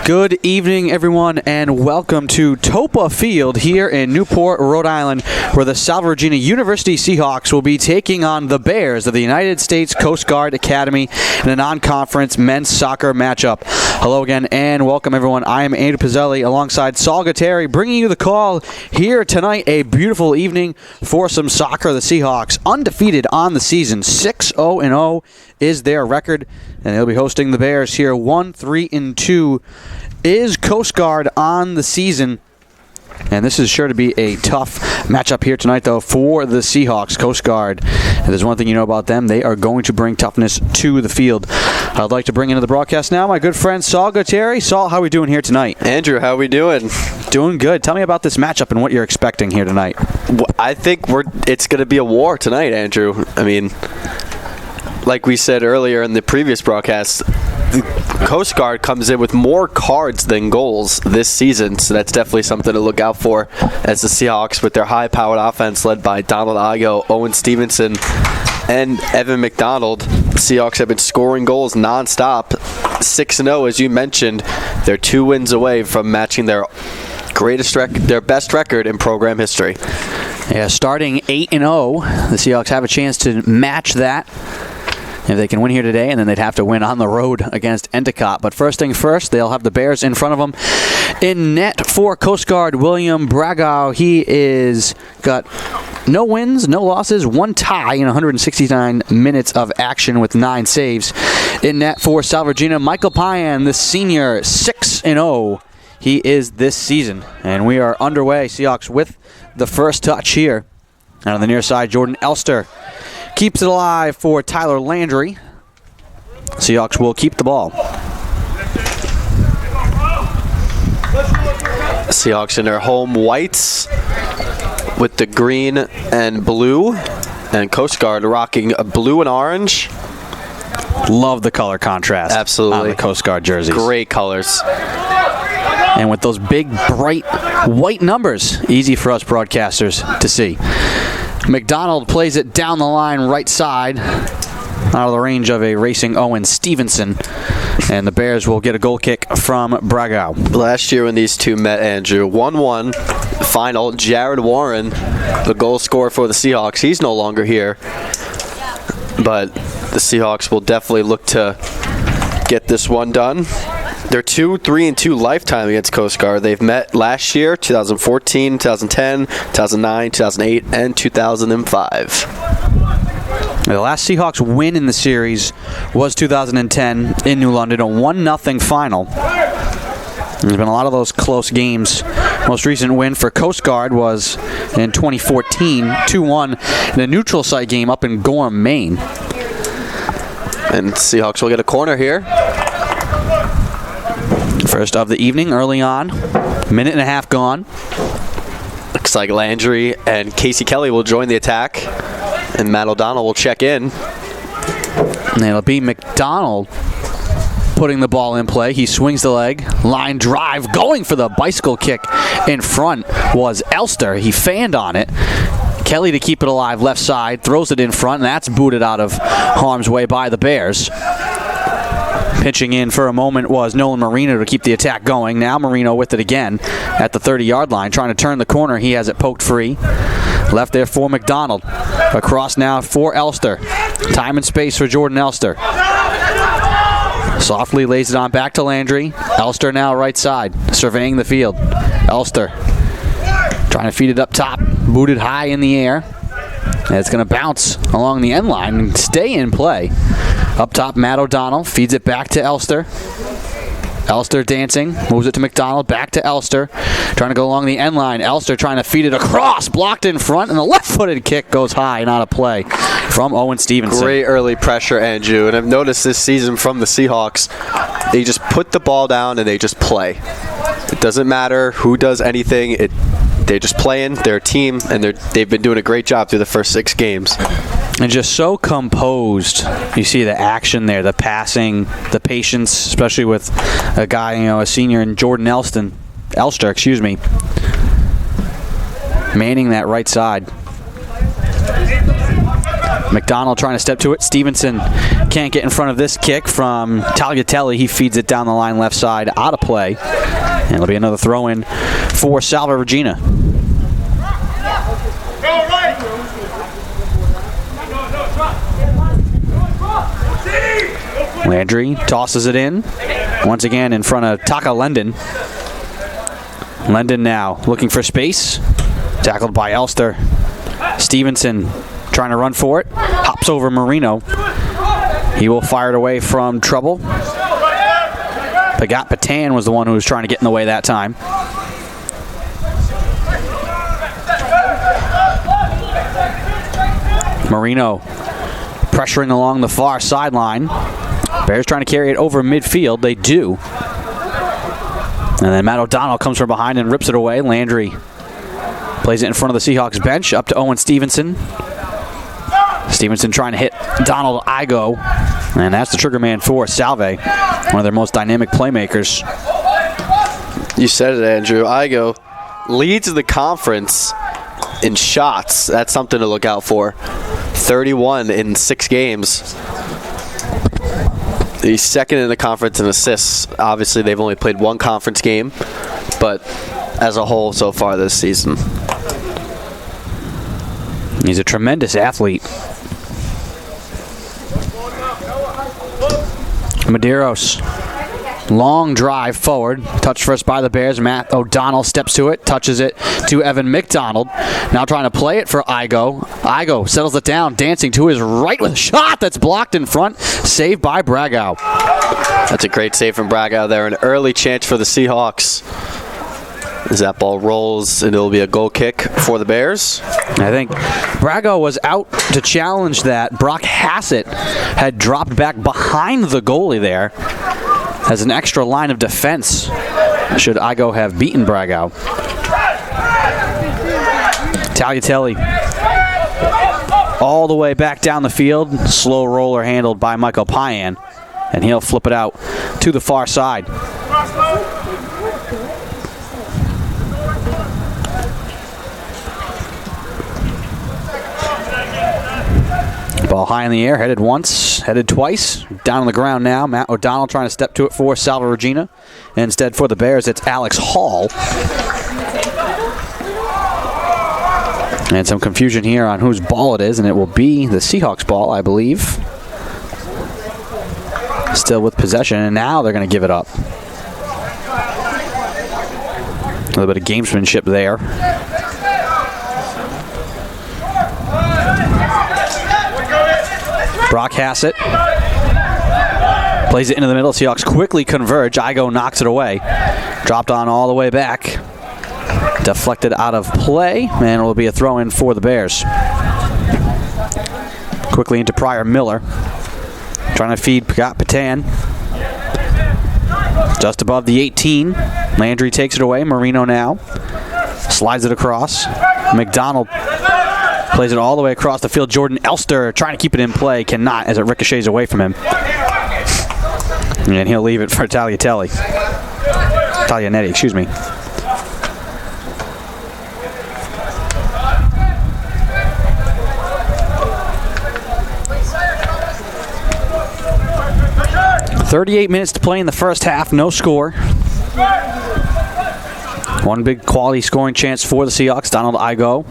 Good evening, everyone, and welcome to Topa Field here in Newport, Rhode Island, where the Salve Regina University Seahawks will be taking on the Bears of the United States Coast Guard Academy in a non-conference men's soccer matchup. Hello again, and welcome, everyone. I am Andrew Pizzelli alongside Saul Gutteri, bringing you the call here tonight. A beautiful evening for some soccer. The Seahawks, undefeated on the season, 6-0-0 is their record, and they'll be hosting the Bears here. 1-3-2 is Coast Guard on the season. And this is sure to be a tough matchup here tonight, though, for the Seahawks. Coast Guard, if there's one thing you know about them, they are going to bring toughness to the field. I'd like to bring into the broadcast now my good friend Saul Gutteri. Saul, how are we doing here tonight? Andrew, how are we doing? Doing good. Tell me about this matchup and what you're expecting here tonight. I think it's going to be a war tonight, Andrew. I mean, like we said earlier in the previous broadcast, the Coast Guard comes in with more cards than goals this season, so that's definitely something to look out for as the Seahawks, with their high-powered offense led by Donald Igo, Owen Stevenson, and Evan McDonald. The Seahawks have been scoring goals nonstop. 6-0, as you mentioned. They're 2 wins away from matching their best record in program history. Yeah, starting 8-0, the Seahawks have a chance to match that if they can win here today, and then they'd have to win on the road against Endicott. But first thing first, they'll have the Bears in front of them. In net for Coast Guard, William Bragau. He is got no wins, no losses, 1 tie in 169 minutes of action with 9 saves. In net for Salve Regina, Michael Payan, the senior, 6-0. He is this season. And we are underway, Seahawks, with the first touch here. And on the near side, Jordan Elster keeps it alive for Tyler Landry. Seahawks will keep the ball. Seahawks in their home whites with the green and blue, and Coast Guard rocking a blue and orange. Love the color contrast. Absolutely. On the Coast Guard jerseys. Great colors. And with those big, bright white numbers, easy for us broadcasters to see. McDonald plays it down the line right side, out of the range of a racing Owen Stevenson. And the Bears will get a goal kick from Bragau. Last year when these two met, Andrew, 1-1 final. Jared Warren, the goal scorer for the Seahawks, he's no longer here. But the Seahawks will definitely look to get this one done. They're 2-3-2 lifetime against Coast Guard. They've met last year, 2014, 2010, 2009, 2008, and 2005. The last Seahawks win in the series was 2010 in New London, a 1-0 final. There's been a lot of those close games. Most recent win for Coast Guard was in 2014, 2-1 in a neutral site game up in Gorham, Maine. And Seahawks will get a corner here. First of the evening, early on. Minute and a half gone. Looks like Landry and Casey Kelly will join the attack, and Matt O'Donnell will check in. And it'll be McDonald putting the ball in play. He swings the leg. Line drive. Going for the bicycle kick in front was Elster. He fanned on it. Kelly to keep it alive left side. Throws it in front, and that's booted out of harm's way by the Bears. Pitching in for a moment was Nolan Marino to keep the attack going. Now Marino with it again at the 30-yard line, trying to turn the corner. He has it poked free. Left there for McDonald. Across now for Elster. Time and space for Jordan Elster. Softly lays it on back to Landry. Elster now right side, surveying the field. Elster trying to feed it up top. Booted high in the air. And it's going to bounce along the end line and stay in play. Up top, Matt O'Donnell feeds it back to Elster. Elster dancing, moves it to McDonald, back to Elster. Trying to go along the end line. Elster trying to feed it across, blocked in front, and the left-footed kick goes high and out of play from Owen Stevenson. Great early pressure, Andrew. And I've noticed this season from the Seahawks, they just put the ball down and they just play. It doesn't matter who does anything. They're just playing, they're a team, and they've been doing a great job through the first 6 games. And just so composed. You see the action there, the passing, the patience, especially with a guy, a senior in Jordan Elster, manning that right side. McDonald trying to step to it. Stevenson can't get in front of this kick from Tagliatelle. He feeds it down the line left side, out of play. And it'll be another throw-in for Salve Regina. Landry tosses it in. Once again in front of Taka Lendon. Lendon now looking for space. Tackled by Elster. Stevenson trying to run for it. Hops over Marino. He will fire it away from trouble. Pagat Patan was the one who was trying to get in the way that time. Marino pressuring along the far sideline. Bears trying to carry it over midfield. They do. And then Matt O'Donnell comes from behind and rips it away. Landry plays it in front of the Seahawks bench. Up to Owen Stevenson. Stevenson trying to hit Donald Igo. And that's the trigger man for Salve. One of their most dynamic playmakers. You said it, Andrew. Igo leads the conference in shots. That's something to look out for. 31 in 6 games. He's second in the conference in assists. Obviously, they've only played 1 conference game, but as a whole so far this season. He's a tremendous athlete. Medeiros. Long drive forward. Touched first by the Bears. Matt O'Donnell steps to it. Touches it to Evan McDonald. Now trying to play it for Igo. Igo settles it down. Dancing to his right with a shot that's blocked in front. Saved by Bragow. That's a great save from Bragow there. An early chance for the Seahawks. As that ball rolls, and it'll be a goal kick for the Bears. I think Bragow was out to challenge that. Brock Hassett had dropped back behind the goalie there as an extra line of defense should Igo have beaten Bragow. Tagliatelle all the way back down the field. Slow roller handled by Michael Payan, and he'll flip it out to the far side. Ball high in the air, headed once, headed twice. Down on the ground now. Matt O'Donnell trying to step to it for Salve Regina. Instead for the Bears, it's Alex Hall. And some confusion here on whose ball it is, and it will be the Seahawks ball, I believe. Still with possession, and now they're going to give it up. A little bit of gamesmanship there. Brock Hassett plays it into the middle. Seahawks quickly converge. Igo knocks it away. Dropped on all the way back. Deflected out of play, and it will be a throw-in for the Bears. Quickly into Pryor Miller. Trying to feed Pagat Patan. Just above the 18. Landry takes it away. Marino now. Slides it across. McDonald plays it all the way across the field. Jordan Elster trying to keep it in play. Cannot as it ricochets away from him. And he'll leave it for Taglianetti, excuse me. .38 minutes to play in the first half. No score. One big quality scoring chance for the Seahawks. Donald Igo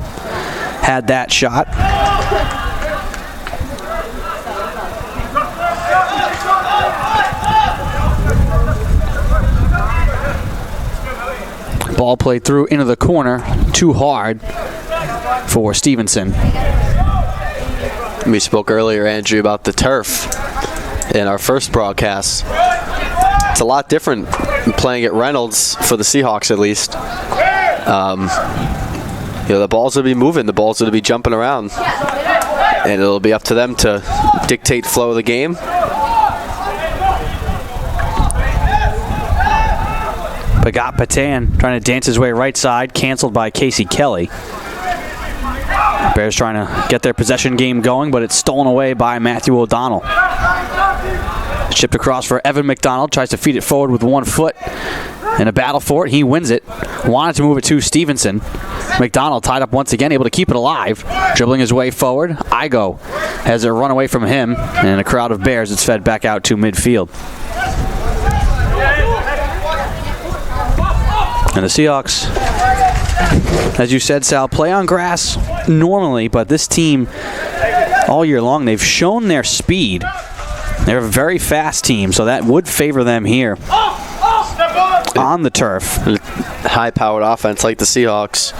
had that shot. Ball played through into the corner. Too hard for Stevenson. We spoke earlier, Andrew, about the turf in our first broadcast. It's a lot different playing at Reynolds for the Seahawks, at least. The balls will be moving, the balls will be jumping around, and it'll be up to them to dictate flow of the game. Pagat Patan trying to dance his way right side, canceled by Casey Kelly. Bears trying to get their possession game going, but it's stolen away by Matthew O'Donnell. Shipped across for Evan McDonald, tries to feed it forward with 1 foot. In a battle for it, he wins it. Wanted to move it to Stevenson. McDonald tied up once again, able to keep it alive. Dribbling his way forward. Igo has it run away from him. And in a crowd of Bears, it's fed back out to midfield. And the Seahawks, as you said, Sal, play on grass normally, but this team, all year long, they've shown their speed. They're a very fast team, so that would favor them here on the turf. High-powered offense like the Seahawks.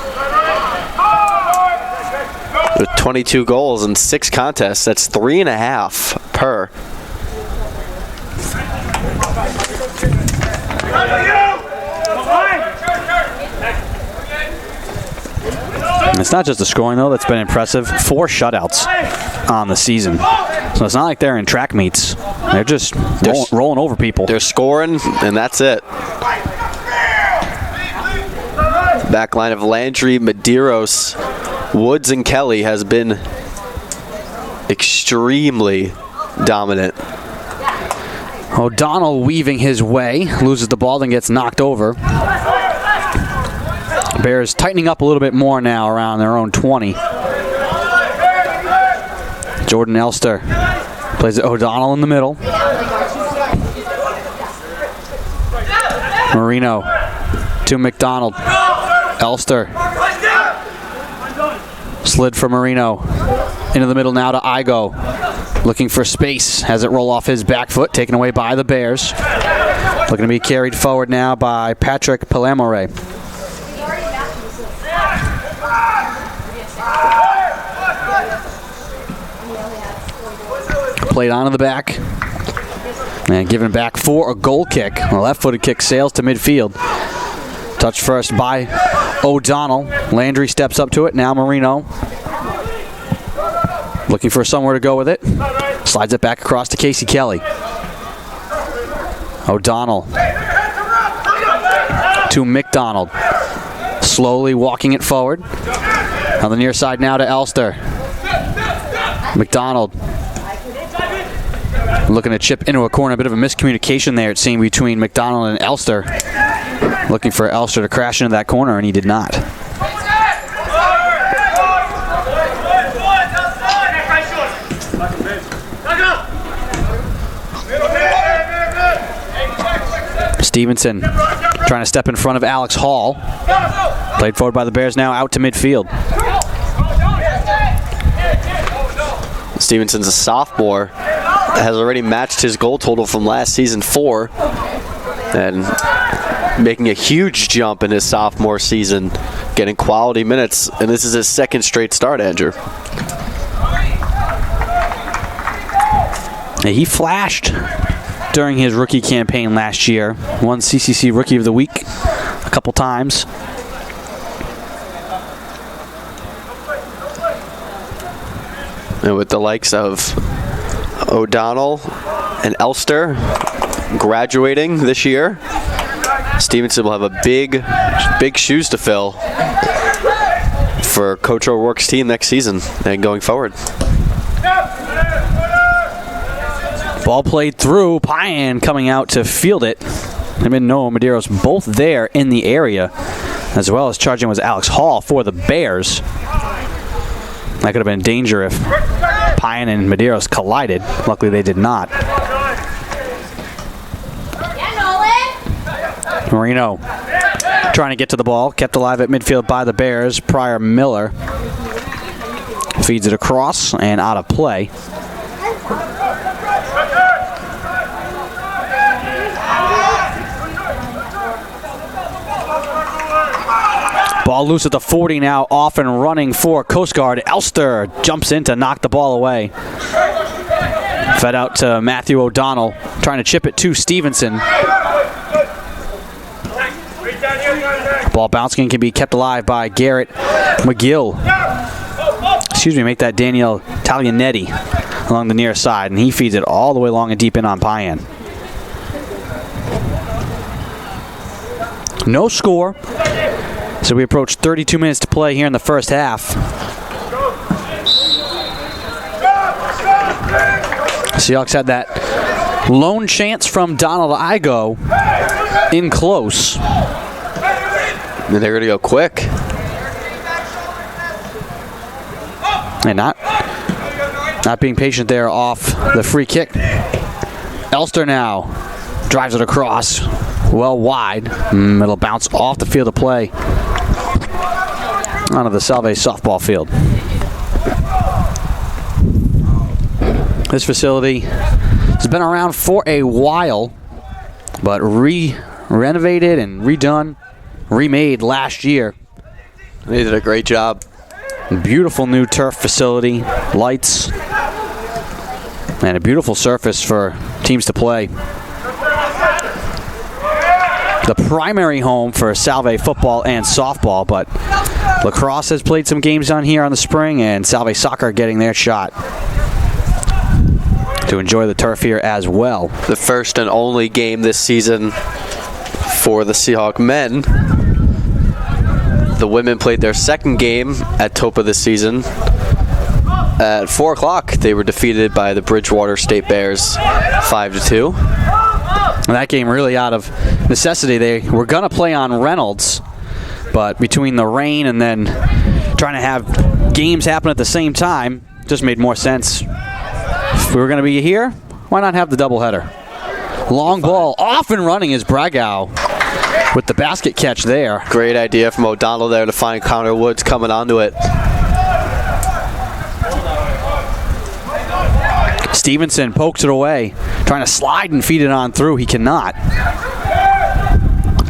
With 22 goals in 6 contests, that's 3.5 per. It's not just the scoring, though, that's been impressive. 4 shutouts on the season. So it's not like they're in track meets. They're just rolling over people. They're scoring, and that's it. Back line of Landry, Medeiros, Woods, and Kelly has been extremely dominant. O'Donnell weaving his way, loses the ball, then gets knocked over. Bears tightening up a little bit more now around their own 20. Jordan Elster plays O'Donnell in the middle. Marino to McDonald. Elster slid for Marino. Into the middle now to Igo. Looking for space. Has it roll off his back foot, taken away by the Bears. Looking to be carried forward now by Patrick Palamore. Played onto the back. And given back for a goal kick. A left-footed kick sails to midfield. Touched first by O'Donnell. Landry steps up to it. Now Marino. Looking for somewhere to go with it. Slides it back across to Casey Kelly. O'Donnell to McDonald. Slowly walking it forward. On the near side now to Elster. McDonald. Looking to chip into a corner. A bit of a miscommunication there, it seemed, between McDonald and Elster. Looking for Elster to crash into that corner, and he did not. Stevenson trying to step in front of Alex Hall. Played forward by the Bears now, out to midfield. Stevenson's a sophomore. Has already matched his goal total from last season, 4. And making a huge jump in his sophomore season. Getting quality minutes. And this is his 2nd straight start, Andrew. He flashed during his rookie campaign last year. Won CCC Rookie of the Week a couple times. And with the likes of O'Donnell and Elster graduating this year, Stevenson will have a big shoes to fill for Coach O'Rourke's team next season and going forward. Ball played through. Payan coming out to field it. Him and Noah Medeiros both there in the area, as well as charging was Alex Hall for the Bears. That could have been danger if Payan and Medeiros collided. Luckily, they did not. Marino trying to get to the ball. Kept alive at midfield by the Bears. Pryor Miller feeds it across and out of play. Ball loose at the 40 now, off and running for Coast Guard. Elster jumps in to knock the ball away. Fed out to Matthew O'Donnell, trying to chip it to Stevenson. Ball bouncing can be kept alive by Garrett McGill. Make that Daniel Taglianetti along the near side, and he feeds it all the way long and deep in on Payan. No score. So we approach 32 minutes to play here in the first half. Seahawks had that lone chance from Donald Igo. in close. And they're going to go quick. And not being patient there off the free kick. Elster now drives it across, well wide. It'll bounce off the field of play onto the Salve softball field. This facility has been around for a while, but renovated and redone, remade last year. They did a great job. Beautiful new turf facility, lights, and a beautiful surface for teams to play. The primary home for Salve football and softball, but lacrosse has played some games on here on the spring, and Salve soccer getting their shot to enjoy the turf here as well. The first and only game this season for the Seahawk men. The women played their second game at Topa this season. At 4 o'clock, they were defeated by the Bridgewater State Bears 5-2. And that game really out of necessity. They were going to play on Reynolds, but between the rain and then trying to have games happen at the same time, just made more sense. If we were going to be here, why not have the doubleheader? Long ball, off and running is Bragau with the basket catch there. Great idea from O'Donnell there to find Connor Woods coming onto it. Stevenson pokes it away, trying to slide and feed it on through. He cannot.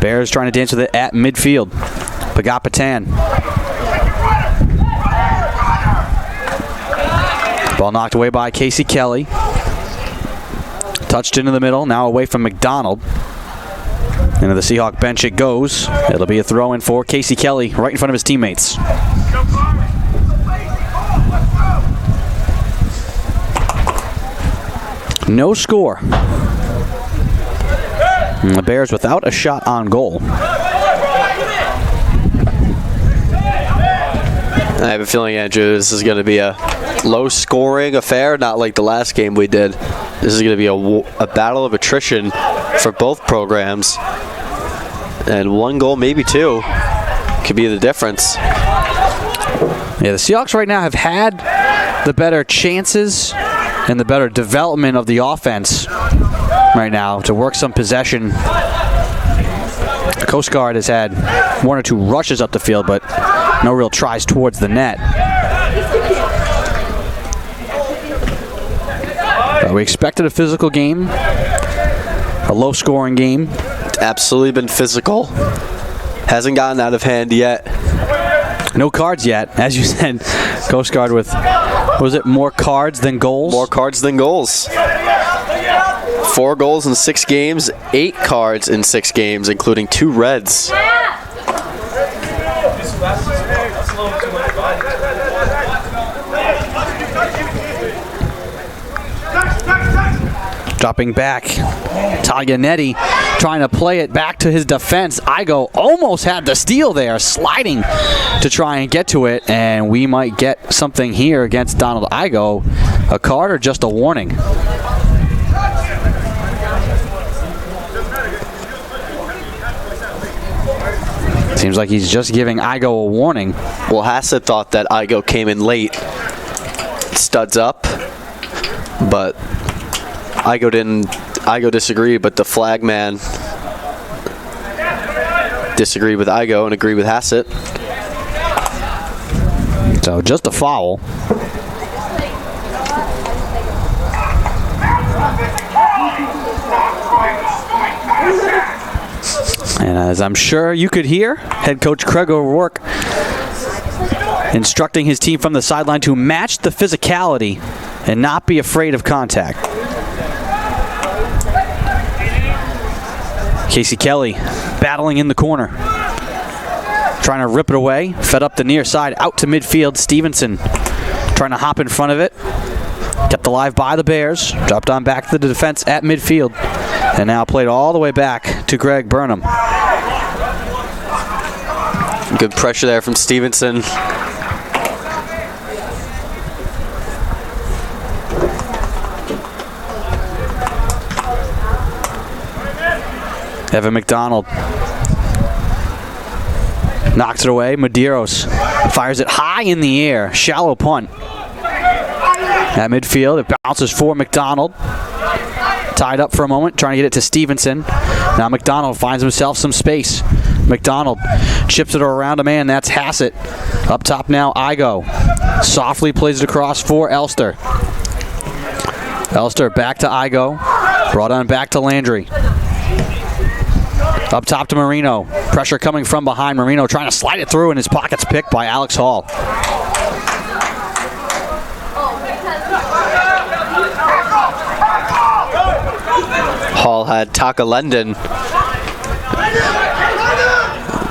Bears trying to dance with it at midfield. Pagapatan. Ball knocked away by Casey Kelly. Touched into the middle, now away from McDonald. Into the Seahawk bench it goes. It'll be a throw-in for Casey Kelly right in front of his teammates. No score. And the Bears without a shot on goal. I have a feeling, Andrew, this is going to be a low-scoring affair, not like the last game we did. This is going to be a battle of attrition for both programs. And one goal, maybe two, could be the difference. Yeah, the Seahawks right now have had the better chances and the better development of the offense right now to work some possession. The Coast Guard has had one or two rushes up the field, but no real tries towards the net. But we expected a physical game, a low-scoring game. It's absolutely been physical. Hasn't gotten out of hand yet. No cards yet. As you said, Coast Guard with, was it more cards than goals? More cards than goals. 4 goals in 6 games, 8 cards in 6 games, including 2 reds. Dropping back, Taglianetti trying to play it back to his defense. Igo almost had the steal there, sliding to try and get to it, and we might get something here against Donald Igo. A card or just a warning? Seems like he's just giving Igo a warning. Well, Hassett thought that Igo came in late. Studs up, but Igo disagreed, but the flag man disagreed with Igo and agreed with Hassett. So just a foul. And as I'm sure you could hear, head coach Craig O'Rourke instructing his team from the sideline to match the physicality and not be afraid of contact. Casey Kelly battling in the corner. Trying to rip it away. Fed up the near side. Out to midfield. Stevenson trying to hop in front of it. Kept alive by the Bears. Dropped on back to the defense at midfield. And now played all the way back to Greg Burnham. Good pressure there from Stevenson. Evan McDonald knocks it away. Medeiros fires it high in the air. Shallow punt. At midfield, it bounces for McDonald. Tied up for a moment, trying to get it to Stevenson. Now McDonald finds himself some space. McDonald chips it around a man. That's Hassett. Up top now, Igo. Softly plays it across for Elster. Elster back to Igo. Brought on back to Landry. Up top to Marino. Pressure coming from behind. Marino trying to slide it through, and his pocket's picked by Alex Hall. Hall had Taka Lendon,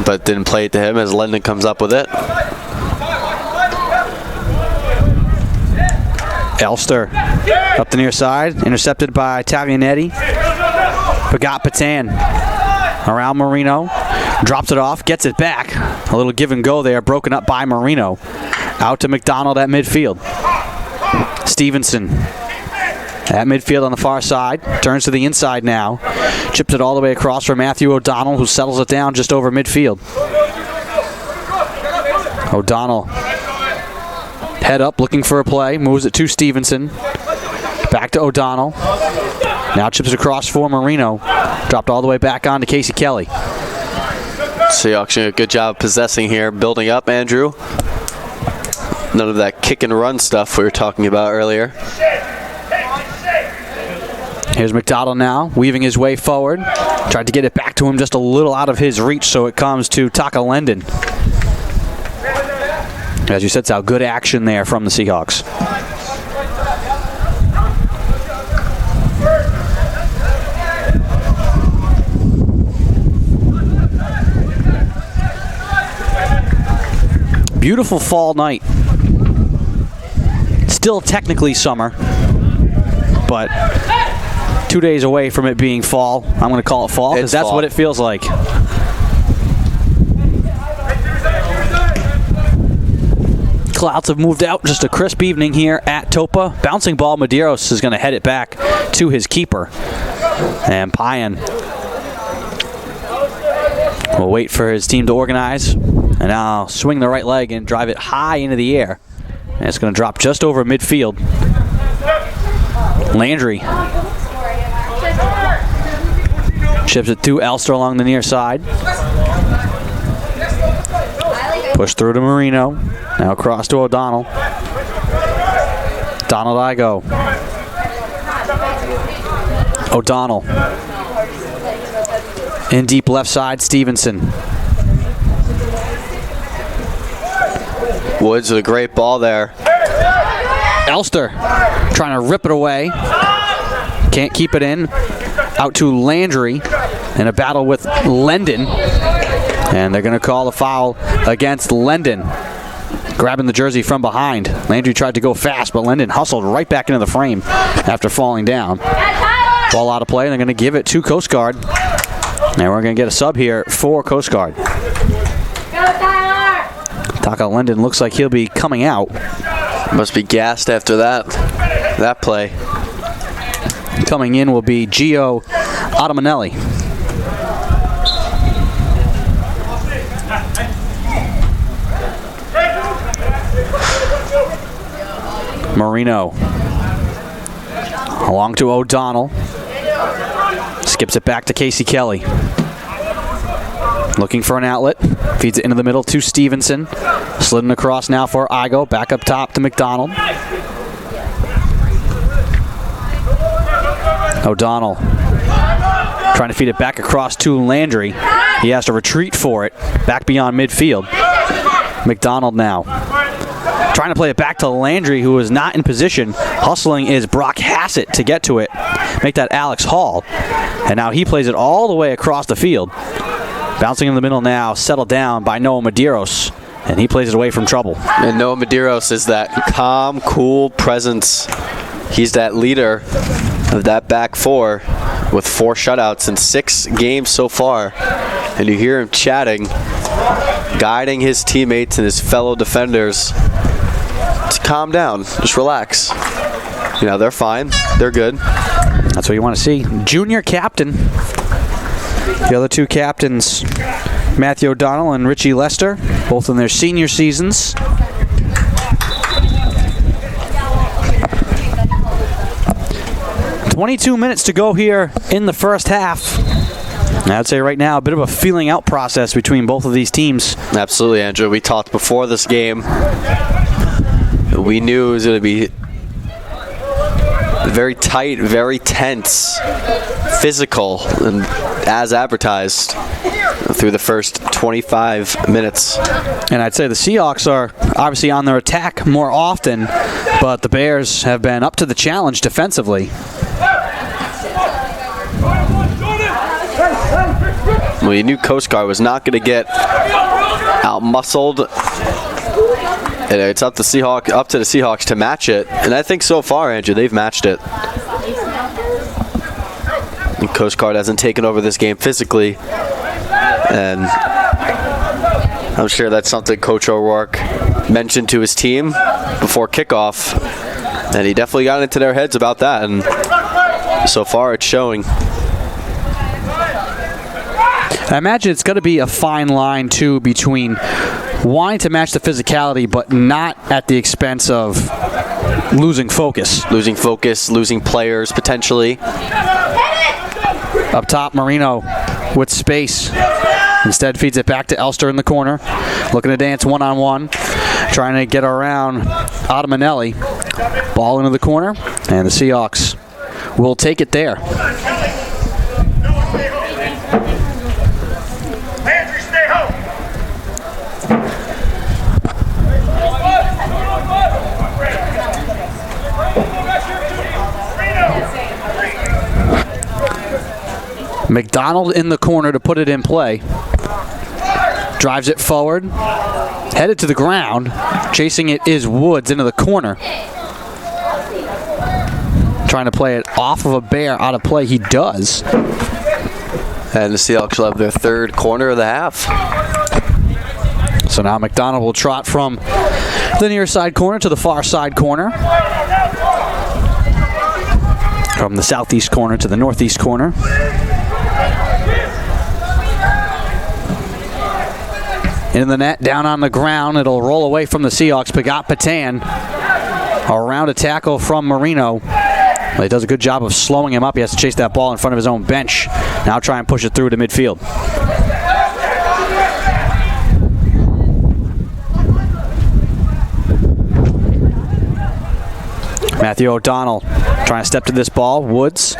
but didn't play it to him as Lendon comes up with it. Elster up the near side, intercepted by Taglianetti. Pagat Patan around Marino, drops it off, gets it back. A little give and go there, broken up by Marino. Out to McDonald at midfield. Stevenson at midfield on the far side, turns to the inside now. Chips it all the way across for Matthew O'Donnell, who settles it down just over midfield. O'Donnell head up, looking for a play, moves it to Stevenson. Back to O'Donnell. Now chips it across for Marino. Dropped all the way back on to Casey Kelly. Seahawks doing a good job of possessing here, building up, Andrew. None of that kick and run stuff we were talking about earlier. Here's McDonald now, weaving his way forward. Tried to get it back to him just a little out of his reach, so it comes to Taka Lendon. As you said, Sal, good action there from the Seahawks. Beautiful fall night. Still technically summer, but 2 days away from it being fall. I'm going to call it fall because that's what it feels like. Clouds have moved out. Just a crisp evening here at Topa. Bouncing ball, Medeiros is going to head it back to his keeper. And Payan will wait for his team to organize. And now swing the right leg and drive it high into the air. And it's going to drop just over midfield. Landry chips it to Elster along the near side. Push through to Marino. Now across to O'Donnell. Donald Igo. O'Donnell. In deep left side, Stevenson. Woods with a great ball there. Elster trying to rip it away. Can't keep it in. Out to Landry in a battle with Lendon. And they're going to call a foul against Lendon. Grabbing the jersey from behind. Landry tried to go fast, but Lendon hustled right back into the frame after falling down. Ball out of play, and they're going to give it to Coast Guard. And we're going to get a sub here for Coast Guard. Taka Lendon looks like he'll be coming out. Must be gassed after that play. Coming in will be Gio Ottamanelli. Marino. Along to O'Donnell. Skips it back to Casey Kelly. Looking for an outlet. Feeds it into the middle to Stevenson. Sliding across now for Igo. Back up top to McDonald. O'Donnell trying to feed it back across to Landry. He has to retreat for it. Back beyond midfield. McDonald now trying to play it back to Landry, who is not in position. Hustling is Brock Hassett to get to it. Make that Alex Hall. And now he plays it all the way across the field. Bouncing in the middle now, settled down by Noah Medeiros. And he plays it away from trouble. And Noah Medeiros is that calm, cool presence. He's that leader of that back four with 4 shutouts in 6 games so far. And you hear him chatting, guiding his teammates and his fellow defenders to calm down, just relax. You know, they're fine. They're good. That's what you want to see. Junior captain The other two captains, Matthew O'Donnell and Richie Lester, both in their senior seasons. "22 minutes to go here in the first half. I'd say right now a bit of a feeling out process between both of these teams. Absolutely, Andrew. We talked before this game. We knew it was going to be very tight, very tense, physical, and as advertised through the first 25 minutes. And I'd say the Seahawks are obviously on their attack more often, but the Bears have been up to the challenge defensively. Well, you knew Coast Guard was not going to get out-muscled. And it's up to the Seahawks to match it. And I think so far, Andrew, they've matched it. And Coast Guard hasn't taken over this game physically. And I'm sure that's something Coach O'Rourke mentioned to his team before kickoff. And he definitely got into their heads about that. And so far, it's showing. I imagine it's going to be a fine line, too, between wanting to match the physicality, but not at the expense of losing focus. Losing focus, losing players, potentially. Up top, Marino with space. Instead feeds it back to Elster in the corner. Looking to dance one-on-one. Trying to get around Ottamanelli. Ball into the corner, and the Seahawks will take it there. McDonald in the corner to put it in play. Drives it forward. Headed to the ground. Chasing it is Woods into the corner. Trying to play it off of a Bear. Out of play, he does. And the Seahawks will have their third corner of the half. So now McDonald will trot from the near side corner to the far side corner. From the southeast corner to the northeast corner. In the net, down on the ground. It'll roll away from the Seahawks. Pagat Patan around a tackle from Marino. Well, he does a good job of slowing him up. He has to chase that ball in front of his own bench. Now try and push it through to midfield. Matthew O'Donnell trying to step to this ball. Woods.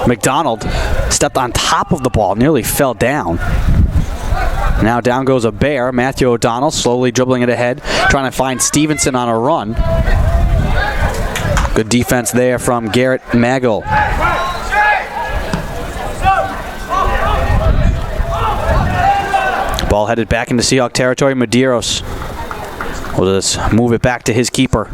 McDonald stepped on top of the ball, nearly fell down. Now down goes a Bear. Matthew O'Donnell slowly dribbling it ahead, trying to find Stevenson on a run. Good defense there from Garrett Maggle. Ball headed back into Seahawk territory. Medeiros will just move it back to his keeper.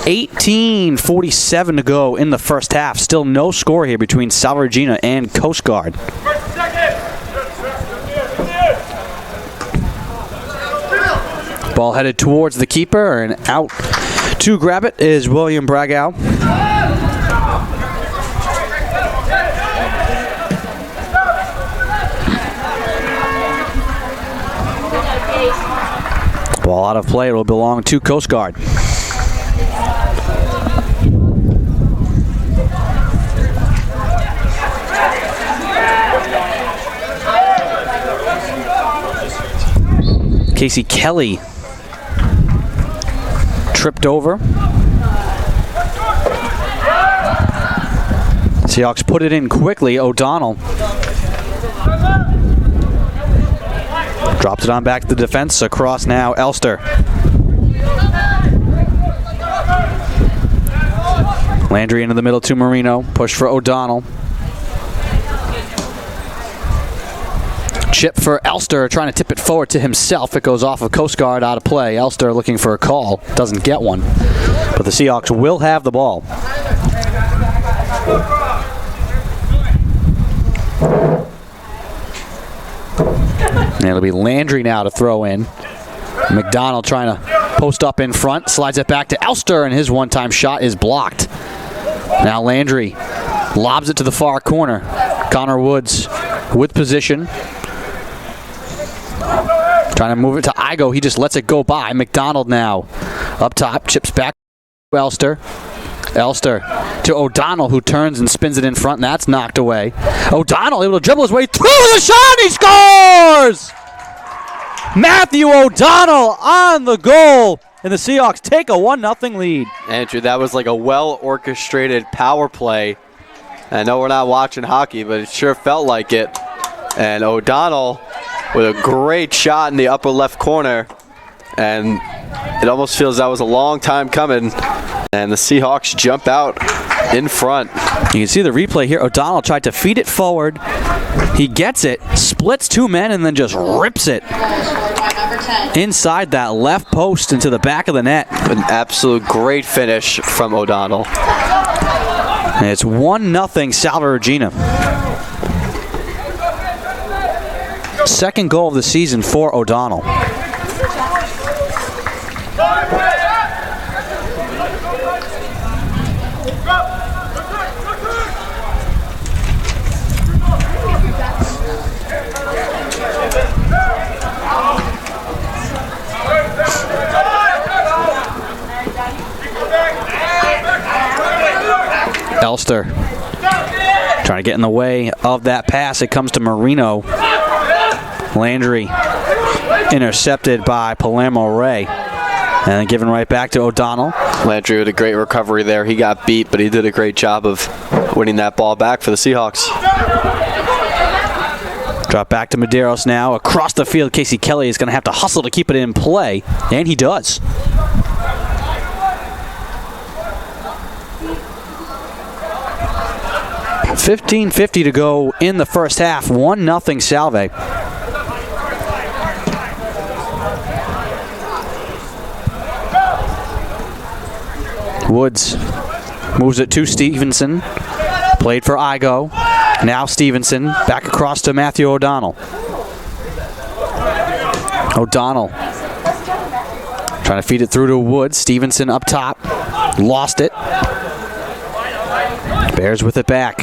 18:47 to go in the first half. Still no score here between Salve Regina and Coast Guard. Ball headed towards the keeper, and out to grab it is William Bragow. Ball out of play. It will belong to Coast Guard. Casey Kelly tripped over. Seahawks put it in quickly. O'Donnell drops it on back to the defense. Across now, Elster. Landry into the middle to Marino. Push for O'Donnell. Chip for Elster, trying to tip it forward to himself. It goes off of Coast Guard, out of play. Elster looking for a call. Doesn't get one. But the Seahawks will have the ball. And it'll be Landry now to throw in. McDonald trying to post up in front. Slides it back to Elster, and his one-time shot is blocked. Now Landry Lobs it to the far corner. Connor Woods with position. Trying to move it to Igo. He just lets it go by. McDonald now up top. Chips back to Elster. Elster to O'Donnell, who turns and spins it in front, and that's knocked away. O'Donnell able to dribble his way through the shot. He scores! Matthew O'Donnell on the goal, and the Seahawks take a 1-0 lead. Andrew, that was like a well-orchestrated power play. I know we're not watching hockey, but it sure felt like it. And O'Donnell with a great shot in the upper left corner. And it almost feels that was a long time coming. And the Seahawks jump out in front. You can see the replay here. O'Donnell tried to feed it forward. He gets it, splits two men, and then just rips it inside that left post into the back of the net. An absolute great finish from O'Donnell. And it's 1-0 Salve Regina. Second goal of the season for O'Donnell. Elster trying to get in the way of that pass. It comes to Marino. Landry intercepted by Palermo Ray. And then given right back to O'Donnell. Landry with a great recovery there. He got beat, but he did a great job of winning that ball back for the Seahawks. Drop back to Medeiros now. Across the field, Casey Kelly is going to have to hustle to keep it in play. And he does. $15:50 to go in the first half. 1-0 Salve. Woods moves it to Stevenson. Played for Igo. Now Stevenson back across to Matthew O'Donnell. O'Donnell trying to feed it through to Woods. Stevenson up top. Lost it. Bears with it back.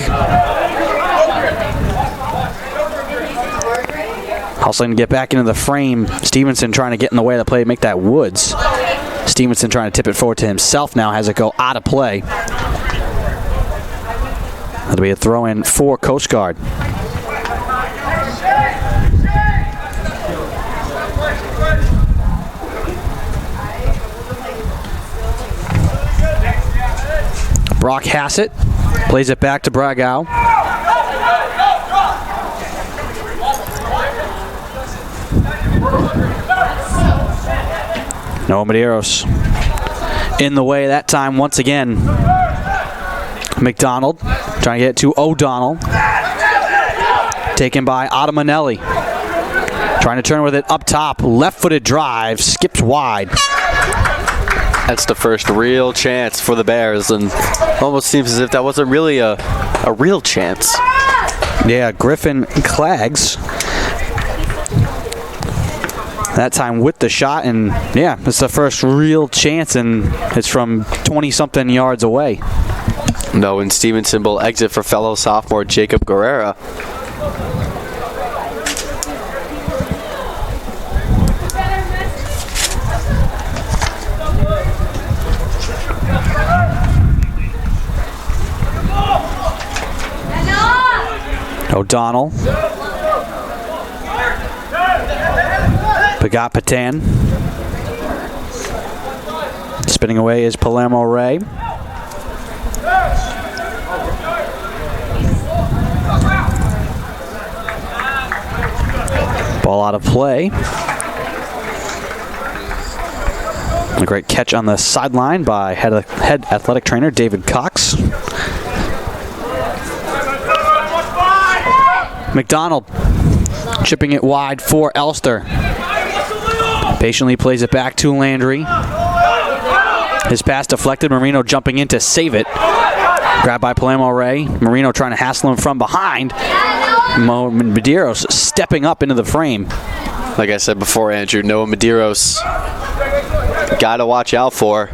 Hustling to get back into the frame. Stevenson trying to get in the way of the play, make that Woods. Stevenson trying to tip it forward to himself now, has it go out of play. That'll be a throw-in for Coast Guard. Brock Hassett plays it back to Bragau. Noah Medeiros in the way that time once again. McDonald trying to get it to O'Donnell. Taken by Ottamanelli. Trying to turn with it up top. Left-footed drive. Skips wide. That's the first real chance for the Bears, and almost seems as if that wasn't really a real chance. Yeah, Griffin Clags. That time with the shot, and yeah, it's the first real chance, and it's from 20-something yards away. No, and Stevenson will exit for fellow sophomore Jacob Guerrera. O'Donnell. Pagat Patan. Spinning away is Palermo Ray. Ball out of play. A great catch on the sideline by head athletic trainer David Cox. McDonald chipping it wide for Elster. Patiently plays it back to Landry. His pass deflected. Marino jumping in to save it. Grabbed by Palermo Ray. Marino trying to hassle him from behind. Medeiros stepping up into the frame. Like I said before, Andrew, Noah Medeiros got to watch out for.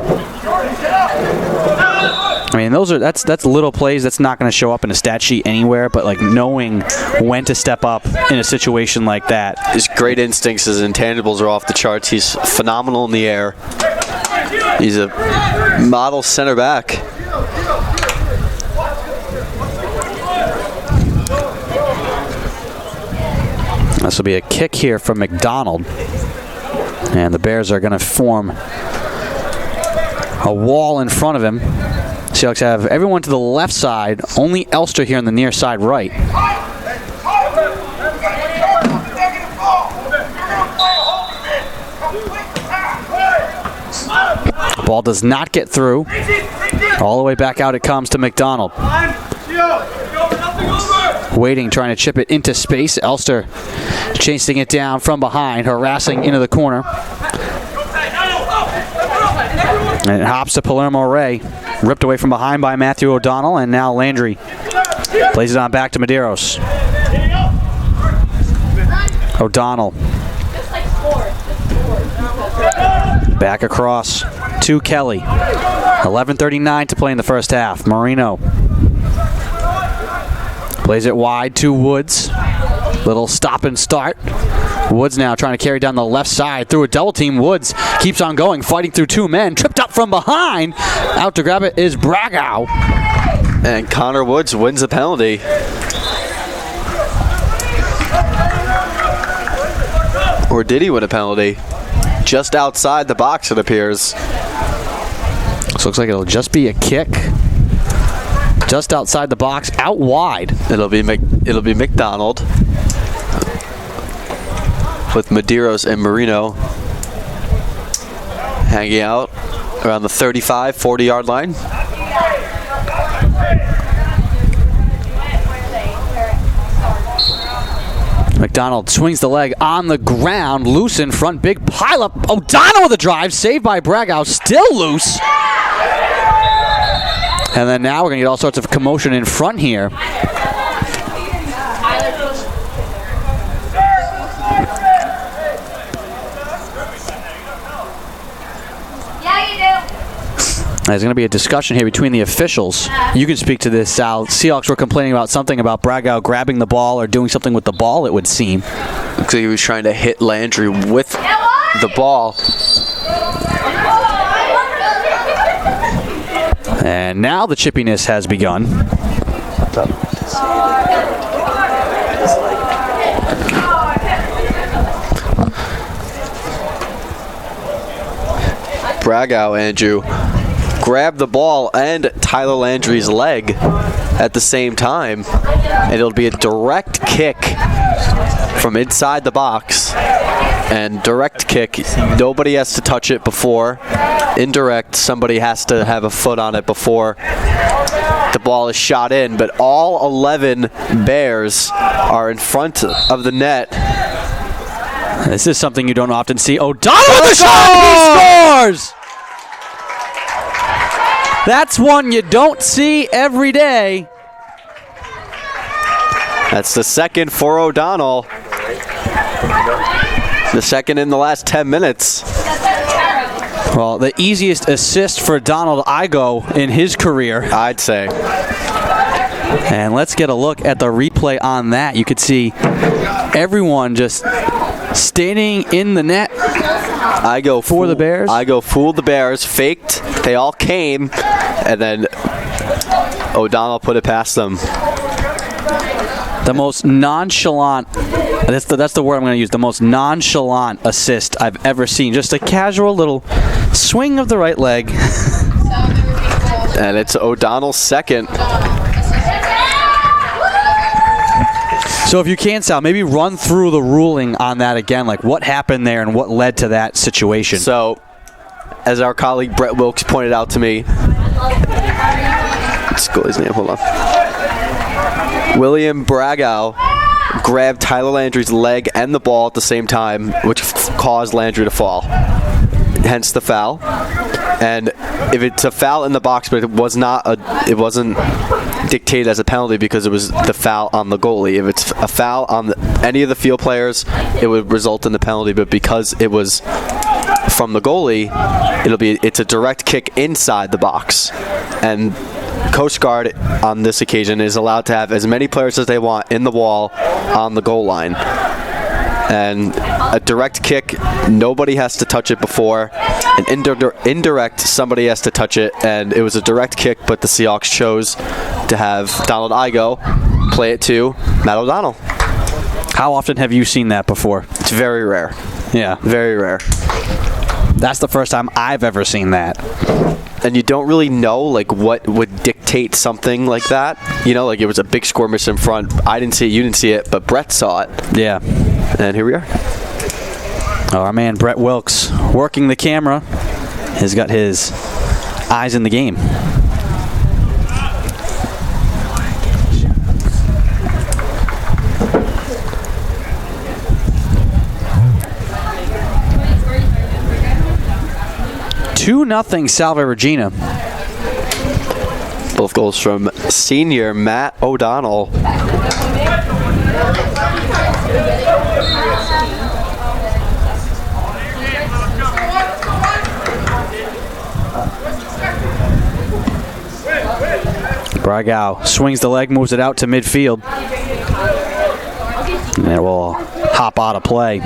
I mean, that's little plays that's not going to show up in a stat sheet anywhere, but like knowing when to step up in a situation like that. His great instincts, his intangibles are off the charts. He's phenomenal in the air. He's a model center back. This will be a kick here from McDonald. And the Bears are going to form a wall in front of him. Seahawks have everyone to the left side, only Elster here on the near side right. Ball does not get through. All the way back out it comes to McDonald. Waiting, trying to chip it into space. Elster chasing it down from behind, harassing into the corner. And it hops to Palermo Ray. Ripped away from behind by Matthew O'Donnell, and now Landry plays it on back to Medeiros. O'Donnell. Back across to Kelly. 11:39 to play in the first half. Marino plays it wide to Woods. Little stop and start. Woods now trying to carry down the left side through a double team. Woods keeps on going, fighting through two men. Tripped up from behind. Out to grab it is Bragow. And Connor Woods wins the penalty. Or did he win a penalty? Just outside the box, it appears. This looks like it'll just be a kick. Just outside the box, out wide. It'll be McDonald with Medeiros and Marino hanging out around the 35, 40-yard line. McDonald swings the leg on the ground, loose in front, big pileup. O'Donnell with a drive, saved by Bragow, still loose. And then now we're going to get all sorts of commotion in front here. There's going to be a discussion here between the officials. You can speak to this, Sal. Seahawks were complaining about something about Bragow grabbing the ball or doing something with the ball, it would seem. Looks like he was trying to hit Landry with the ball. And now the chippiness has begun. Bragow, Andrew, grabbed the ball and Tyler Landry's leg at the same time, and it'll be a direct kick from inside the box. And direct kick, nobody has to touch it before. Indirect, somebody has to have a foot on it before the ball is shot in. But all 11 Bears are in front of the net. This is something you don't often see. O'Donnell with the shot! He scores! That's one you don't see every day. That's the second for O'Donnell. The second in the last 10 minutes. Well, the easiest assist for Donald Igo in his career, I'd say. And let's get a look at the replay on that. You could see everyone just standing in the net. Igo for the Bears. Igo fooled the Bears, faked. They all came, and then O'Donnell put it past them. The most nonchalant, that's the word I'm going to use, the most nonchalant assist I've ever seen. Just a casual little swing of the right leg. And it's O'Donnell's second. So if you can, Sal, maybe run through the ruling on that again, like what happened there and what led to that situation. So, as our colleague Brett Wilkes pointed out to me, let's go his name, hold on. William Bragow grabbed Tyler Landry's leg and the ball at the same time, which caused Landry to fall. Hence the foul. And if it's a foul in the box, but it wasn't dictated as a penalty because it was the foul on the goalie. If it's a foul on any of the field players, it would result in the penalty. But because it was from the goalie, it's a direct kick inside the box. And Coast Guard on this occasion is allowed to have as many players as they want in the wall on the goal line. And a direct kick, nobody has to touch it before. An indirect, somebody has to touch it. And it was a direct kick, but the Seahawks chose to have Donald Igo play it to Matt O'Donnell. How often have you seen that before? It's very rare. Yeah. Very rare. That's the first time I've ever seen that. And you don't really know like what would dictate something like that. You know, like it was a big score miss in front. I didn't see it, you didn't see it, but Brett saw it. Yeah. And here we are. Oh, our man Brett Wilkes working the camera has got his eyes in the game. Two 2-0 Salve Regina. Both goals from senior Matt O'Donnell. Bragau swings the leg, moves it out to midfield. And it will hop out of play.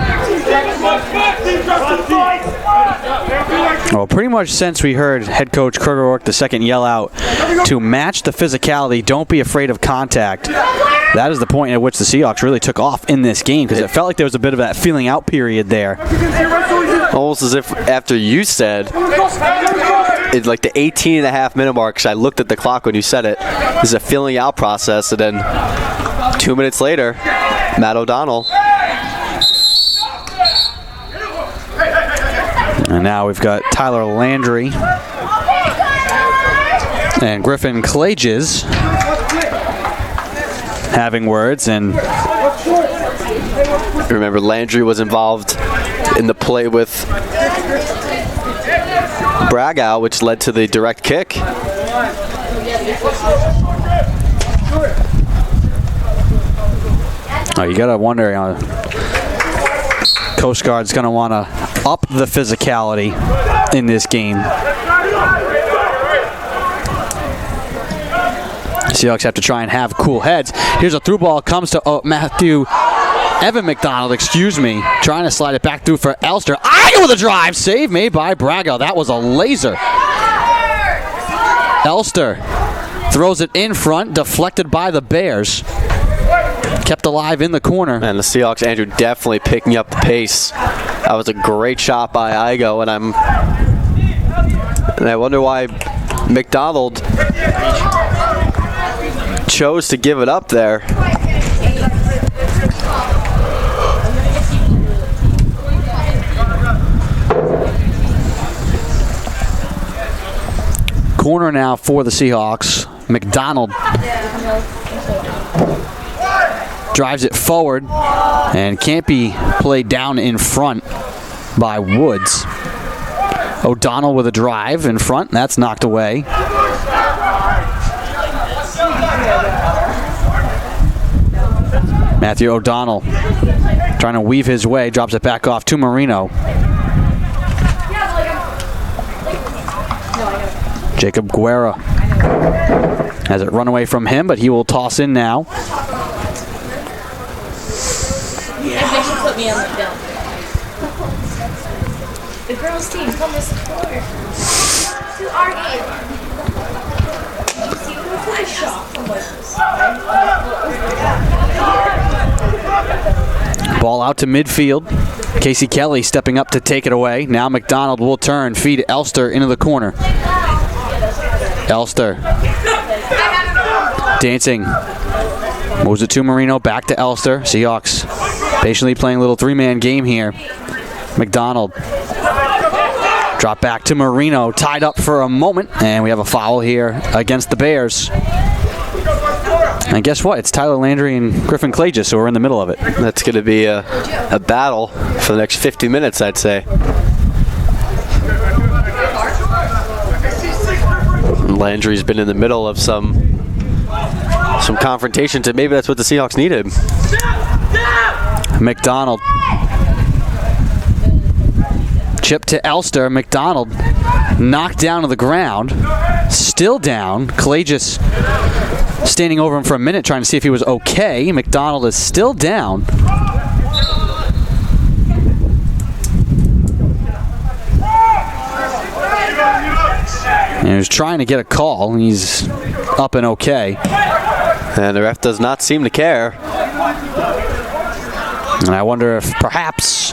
Well, pretty much since we heard head coach Kurt O'Rourke II yell out to match the physicality, don't be afraid of contact. That is the point at which the Seahawks really took off in this game, because it felt like there was a bit of that feeling out period there. Almost as if after you said, it's like the 18.5 minute mark, because I looked at the clock when you said it, this is a feeling out process, and then 2 minutes later, Matt O'Donnell. And now we've got Tyler Landry and Griffin Clages having words. And remember, Landry was involved in the play with Bragau, which led to the direct kick. Oh, you gotta wonder, Coast Guard's gonna want to up the physicality in this game. Seahawks have to try and have cool heads. Here's a through ball, comes to Evan McDonald, trying to slide it back through for Elster. Igo with a drive, save made by Bragau. That was a laser. Elster throws it in front, deflected by the Bears. Kept alive in the corner. And the Seahawks, Andrew, definitely picking up the pace. That was a great shot by Igo, and I wonder why McDonald chose to give it up there. Corner now for the Seahawks. McDonald drives it forward and can't be played down in front by Woods. O'Donnell with a drive in front. That's knocked away. Matthew O'Donnell trying to weave his way. Drops it back off to Marino. Jacob Guerra has it run away from him, but he will toss in now. Put me on the film. The girls' team, come to support. To our game. See who's I shot Ball out to midfield. Casey Kelly stepping up to take it away. Now McDonald will turn, feed Elster into the corner. Elster dancing. Moves it to Marino, back to Elster. Seahawks patiently playing a little three-man game here. McDonald. Drop back to Marino, tied up for a moment, and we have a foul here against the Bears. And guess what? It's Tyler Landry and Griffin Clages who are in the middle of it. That's going to be a battle for the next 50 minutes, I'd say. Landry's been in the middle of some confrontations, and maybe that's what the Seahawks needed. McDonald Chip to Elster. McDonald knocked down to the ground. Still down. Kalajian standing over him for a minute trying to see if he was okay. McDonald is still down. And he was trying to get a call, and he's up and okay. And the ref does not seem to care. And I wonder if perhaps,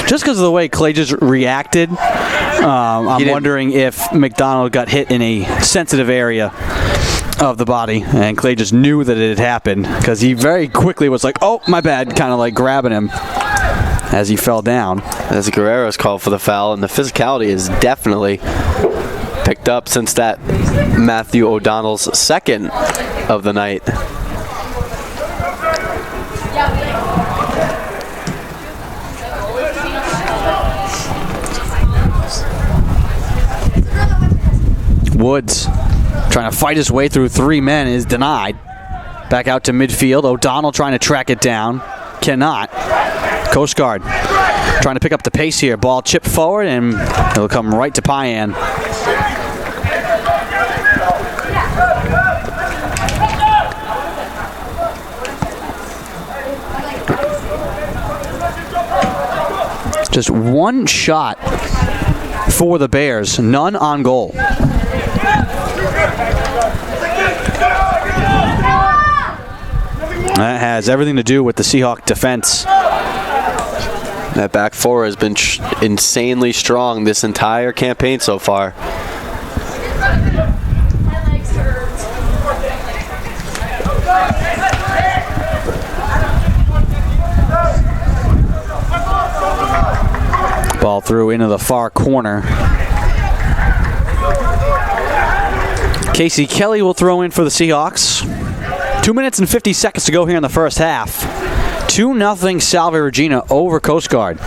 just because of the way Clay just reacted, I'm wondering if McDonald got hit in a sensitive area of the body, and Clay just knew that it had happened, because he very quickly was like, oh, my bad, kind of like grabbing him as he fell down. As Guerrero's called for the foul, and the physicality is definitely picked up since that Matthew O'Donnell's second of the night. Woods trying to fight his way through three men is denied. Back out to midfield. O'Donnell trying to track it down. Cannot. Coast Guard trying to pick up the pace here. Ball chipped forward and it'll come right to Payan. Just one shot for the Bears, none on goal. That has everything to do with the Seahawk defense. That back four has been insanely strong this entire campaign so far. Ball through into the far corner. Casey Kelly will throw in for the Seahawks. 2 minutes and 50 seconds to go here in the first half. 2-0 Salve Regina over Coast Guard.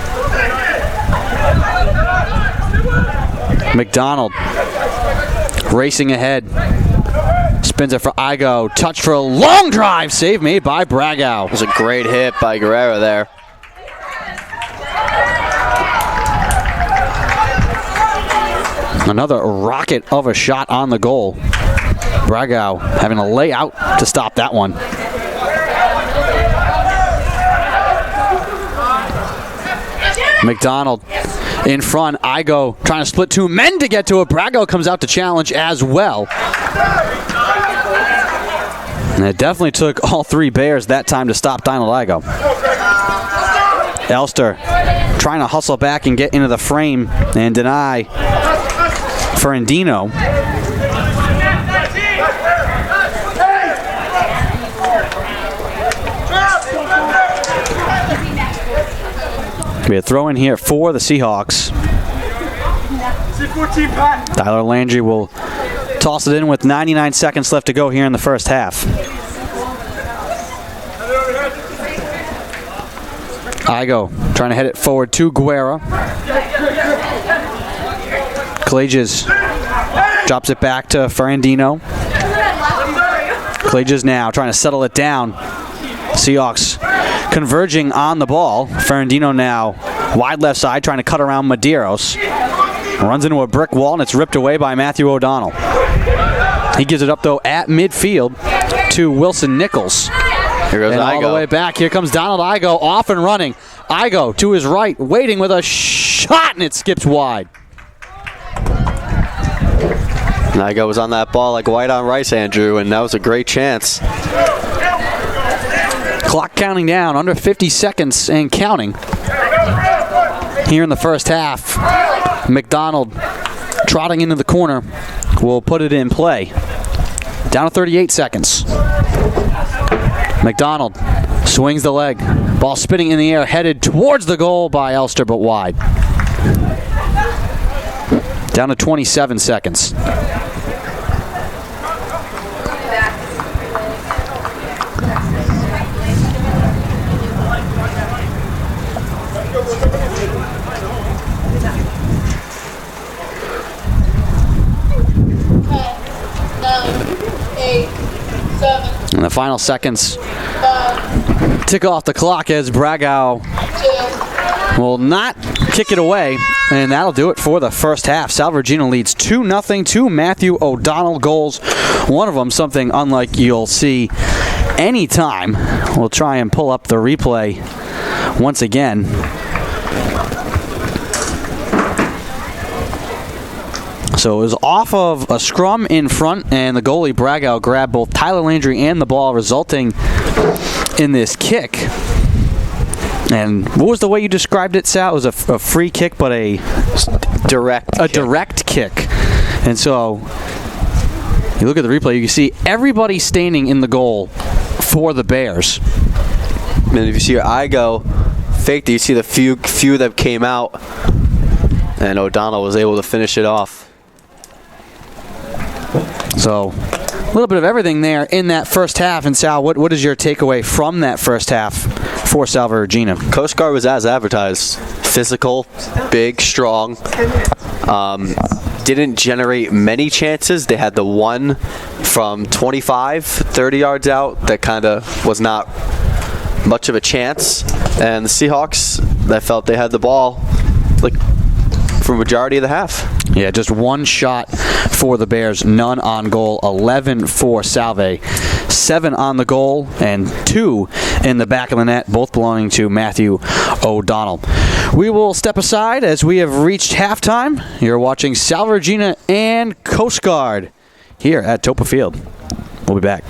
McDonald racing ahead. Spins it for Igo. Touch for a long drive. Save made by Bragow. It was a great hit by Guerrero there. Another rocket of a shot on the goal. Bragow having to lay out to stop that one. McDonald in front. Igo trying to split two men to get to it. Bragow comes out to challenge as well. And it definitely took all three Bears that time to stop Donald Igo. Elster trying to hustle back and get into the frame and deny Ferrandino. We had throw in here for the Seahawks. Tyler Landry will toss it in with 99 seconds left to go here in the first half. Igo trying to head it forward to Guerra. Kalajian drops it back to Ferrandino. Kalajian now trying to settle it down. Seahawks converging on the ball. Ferrandino now wide left side trying to cut around Medeiros. Runs into a brick wall and it's ripped away by Matthew O'Donnell. He gives it up though at midfield to Wilson Nichols. Here goes and Igo. All the way back. Here comes Donald Igo off and running. Igo to his right, waiting with a shot, and it skips wide. Igo was on that ball like white on rice, Andrew, and that was a great chance. Clock counting down, under 50 seconds and counting. Here in the first half, McDonald trotting into the corner will put it in play. Down to 38 seconds. McDonald swings the leg. Ball spinning in the air, headed towards the goal by Elster, but wide. Down to 27 seconds. And the final seconds tick off the clock as Bragow will not kick it away, and that'll do it for the first half. Salve Regina leads 2-0 to Matthew O'Donnell goals. One of them something unlike you'll see anytime. We'll try and pull up the replay once again. So it was off of a scrum in front, and the goalie Bragow grabbed both Tyler Landry and the ball, resulting in this kick. And what was the way you described it, Sal? It was a free kick, but a direct kick. And so you look at the replay, you can see everybody standing in the goal for the Bears. And if you see your eye go faked, you see the few that came out, and O'Donnell was able to finish it off. So a little bit of everything there in that first half. And Sal, what is your takeaway from that first half for Salve Regina? Coast Guard was as advertised. Physical, big, strong. Didn't generate many chances. They had the one from 25, 30 yards out that kind of was not much of a chance. And the Seahawks, I felt they had the ball like for a majority of the half. Yeah, just one shot for the Bears, none on goal, 11 for Salve, 7 on the goal, and 2 in the back of the net, both belonging to Matthew O'Donnell. We will step aside as we have reached halftime. You're watching Salve Regina and Coast Guard here at Topa Field. We'll be back.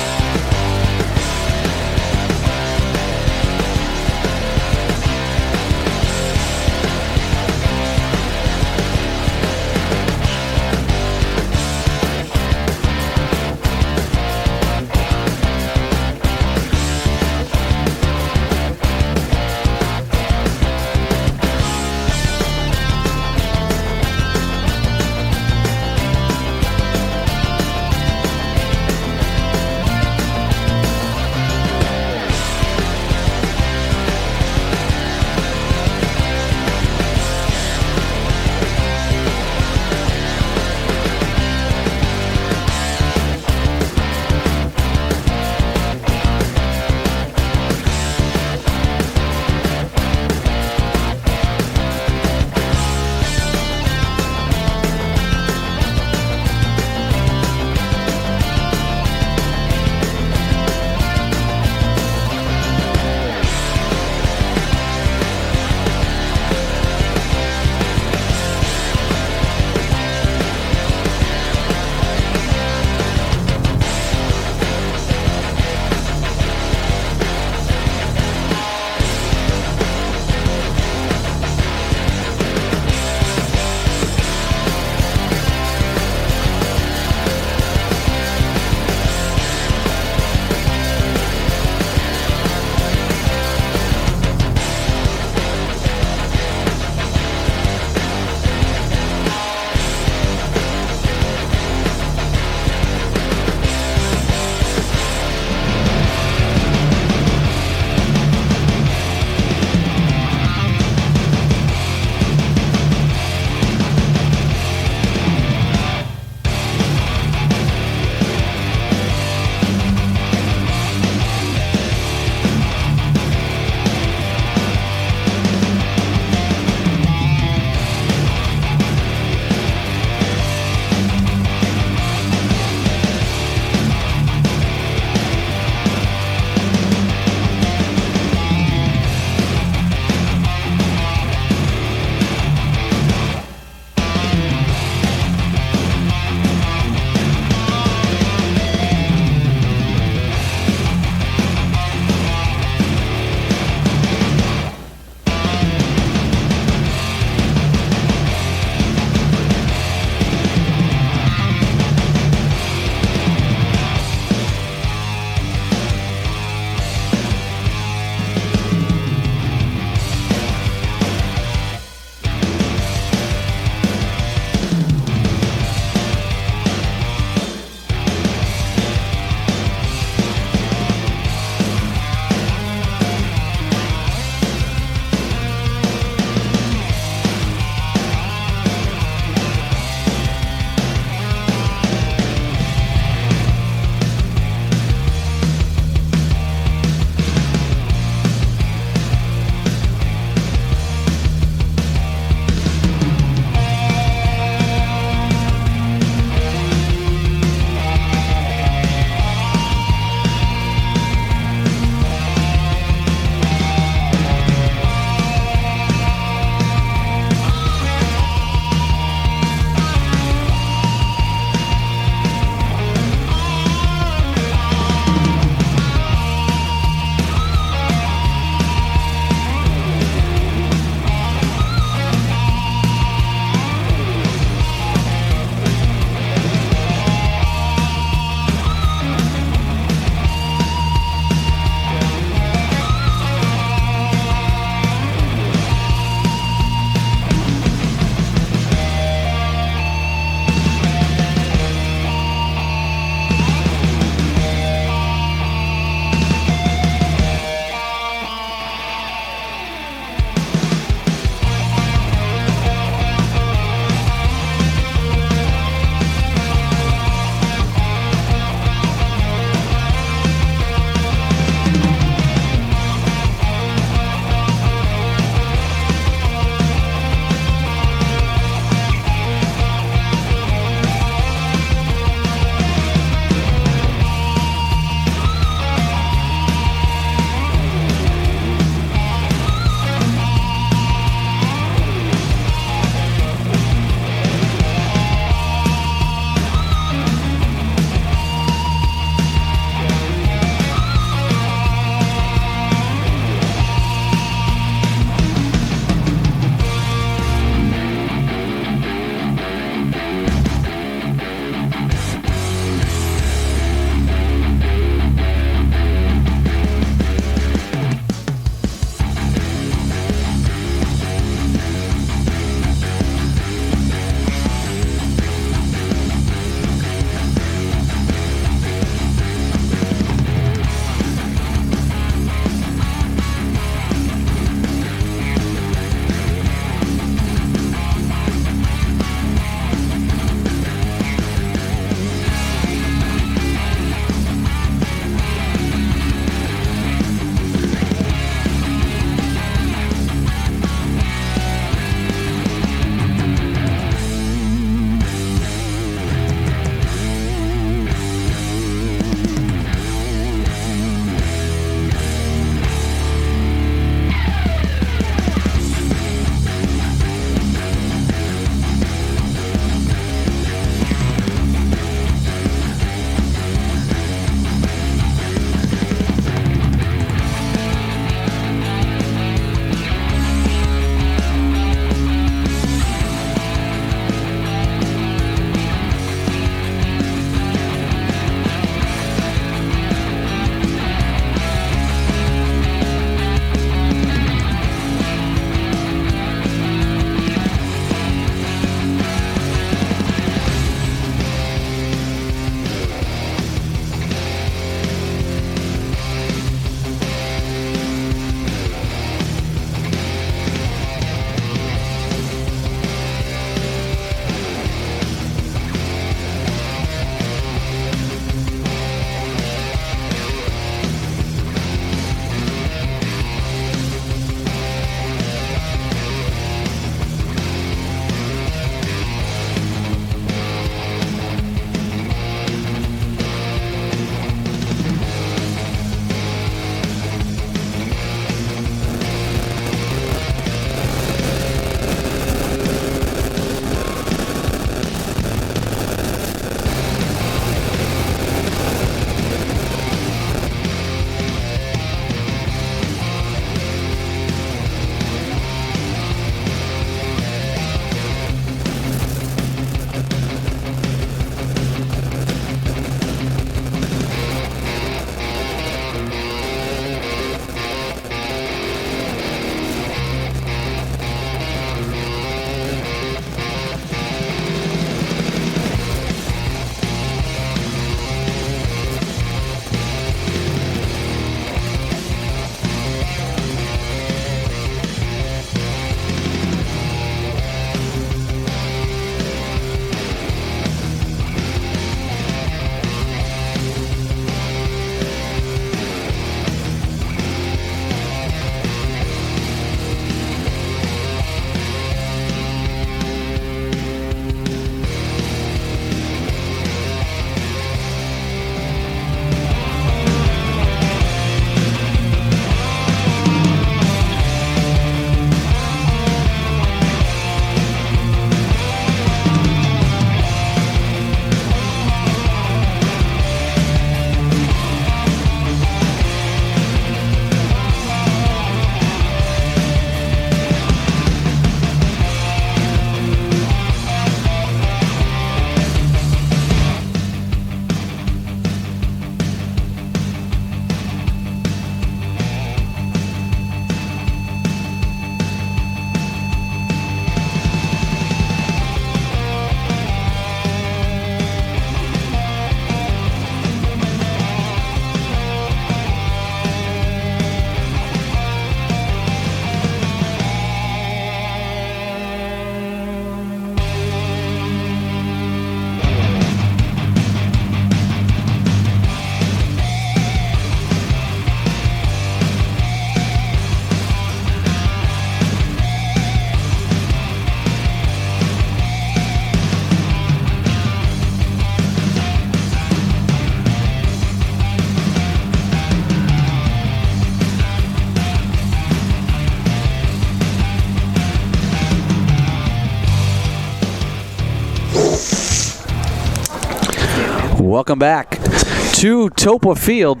Welcome back to Topa Field.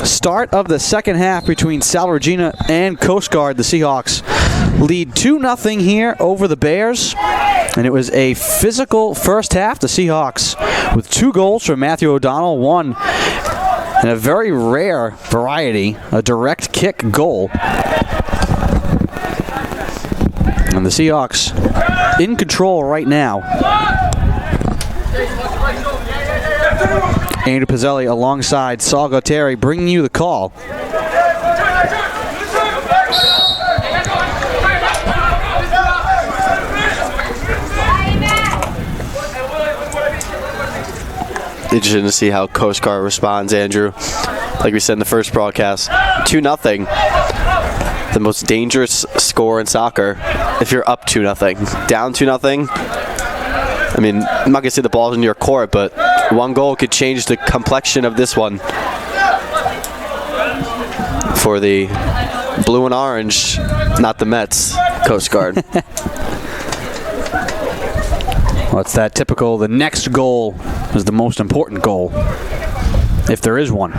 Start of the second half between Salve Regina and Coast Guard. The Seahawks lead 2-0 here over the Bears. And it was a physical first half. The Seahawks with 2 goals from Matthew O'Donnell, one in a very rare variety, a direct kick goal. And the Seahawks in control right now. Andrew Pizzelli alongside Saul Gauteri bringing you the call. Interesting to see how Coast Guard responds, Andrew. Like we said in the first broadcast, 2-0. The most dangerous score in soccer if you're up 2-0. Down 2-0. I mean, I'm not going to say the ball's in your court, but one goal could change the complexion of this one. For the blue and orange, not the Mets, Coast Guard. Well, it's that typical, the next goal is the most important goal, if there is one.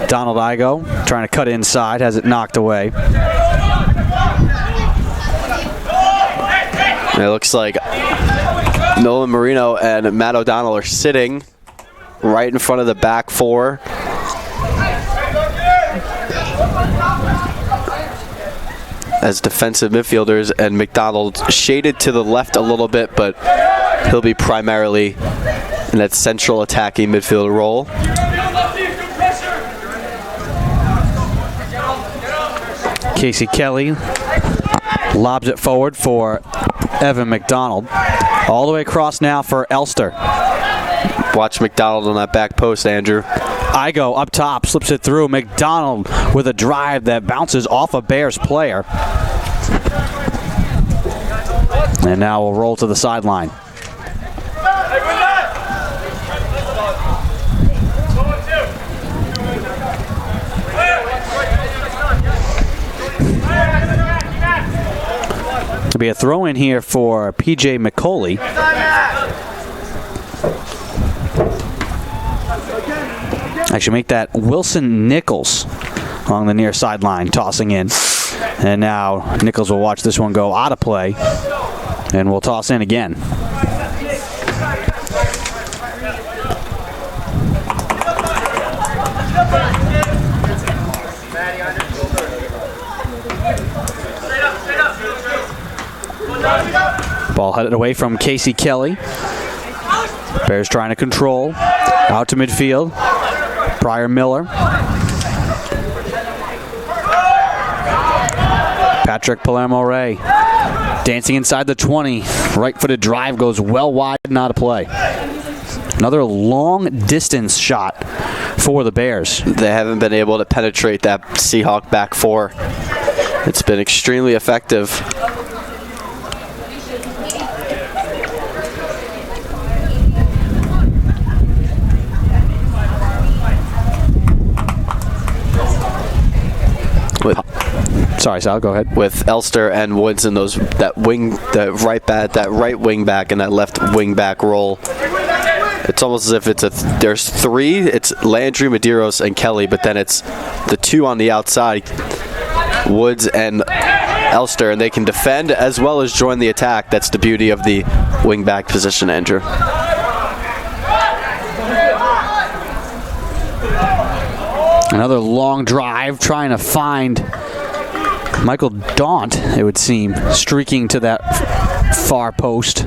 Donald Igo trying to cut inside, has it knocked away. And it looks like Nolan Marino and Matt O'Donnell are sitting right in front of the back four. As defensive midfielders, and McDonald shaded to the left a little bit, but he'll be primarily in that central attacking midfield role. Casey Kelly lobs it forward for Evan McDonald. All the way across now for Elster. Watch McDonald on that back post, Andrew. Igo up top, slips it through. McDonald with a drive that bounces off a Bears player. And now we'll roll to the sideline. To be a throw in here for PJ McCauley. Actually make that Wilson Nichols along the near sideline, tossing in. And now Nichols will watch this one go out of play, and we'll toss in again. Ball headed away from Casey Kelly. Bears trying to control. Out to midfield. Pryor Miller. Patrick Palermo-Ray dancing inside the 20. Right-footed drive goes well wide and out of play. Another long distance shot for the Bears. They haven't been able to penetrate that Seahawk back four. It's been extremely effective. Sorry, Sal, go ahead. With Elster and Woods in those that right wing back and that left wing back role. It's almost as if there's three. It's Landry, Medeiros, and Kelly, but then it's the two on the outside, Woods and Elster, and they can defend as well as join the attack. That's the beauty of the wing back position, Andrew. Another long drive trying to find Michael Daunt, it would seem, streaking to that far post.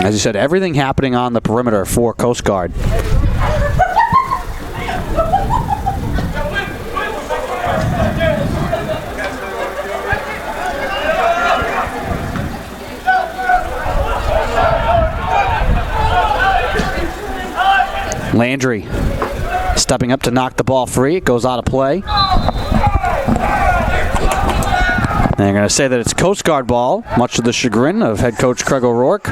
As you said, everything happening on the perimeter for Coast Guard. Landry stepping up to knock the ball free. It goes out of play. And they're going to say that it's Coast Guard ball, much to the chagrin of head coach Craig O'Rourke.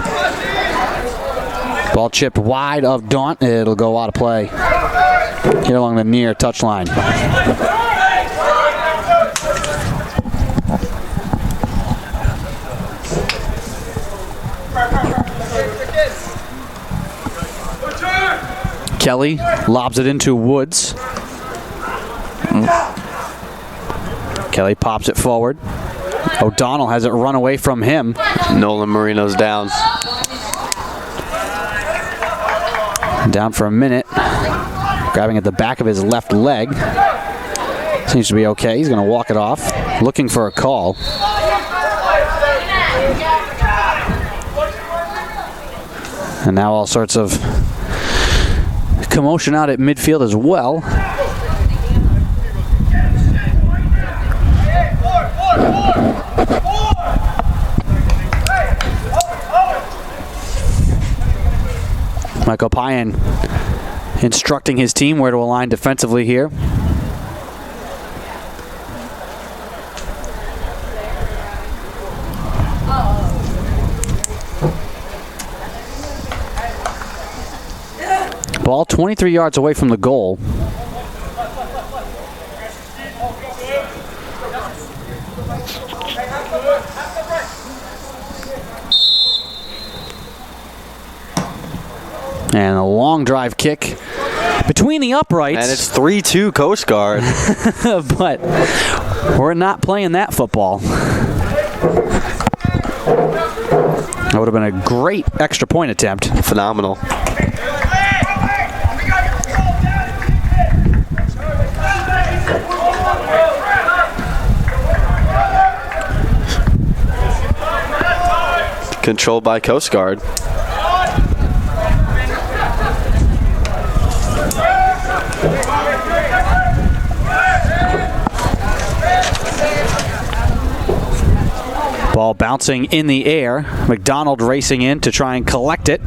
Ball chipped wide of Daunt. It'll go out of play here along the near touchline. Kelly lobs it into Woods. Kelly pops it forward. O'Donnell has it run away from him. Nolan Marino's down. Down for a minute. Grabbing at the back of his left leg. Seems to be okay. He's going to walk it off. Looking for a call. And now all sorts of commotion out at midfield as well. Michael Payan instructing his team where to align defensively here. Ball 23 yards away from the goal. And a long drive kick between the uprights. And it's 3-2 Coast Guard. But we're not playing that football. That would have been a great extra point attempt. Phenomenal. Controlled by Coast Guard. Ball bouncing in the air. McDonald racing in to try and collect it.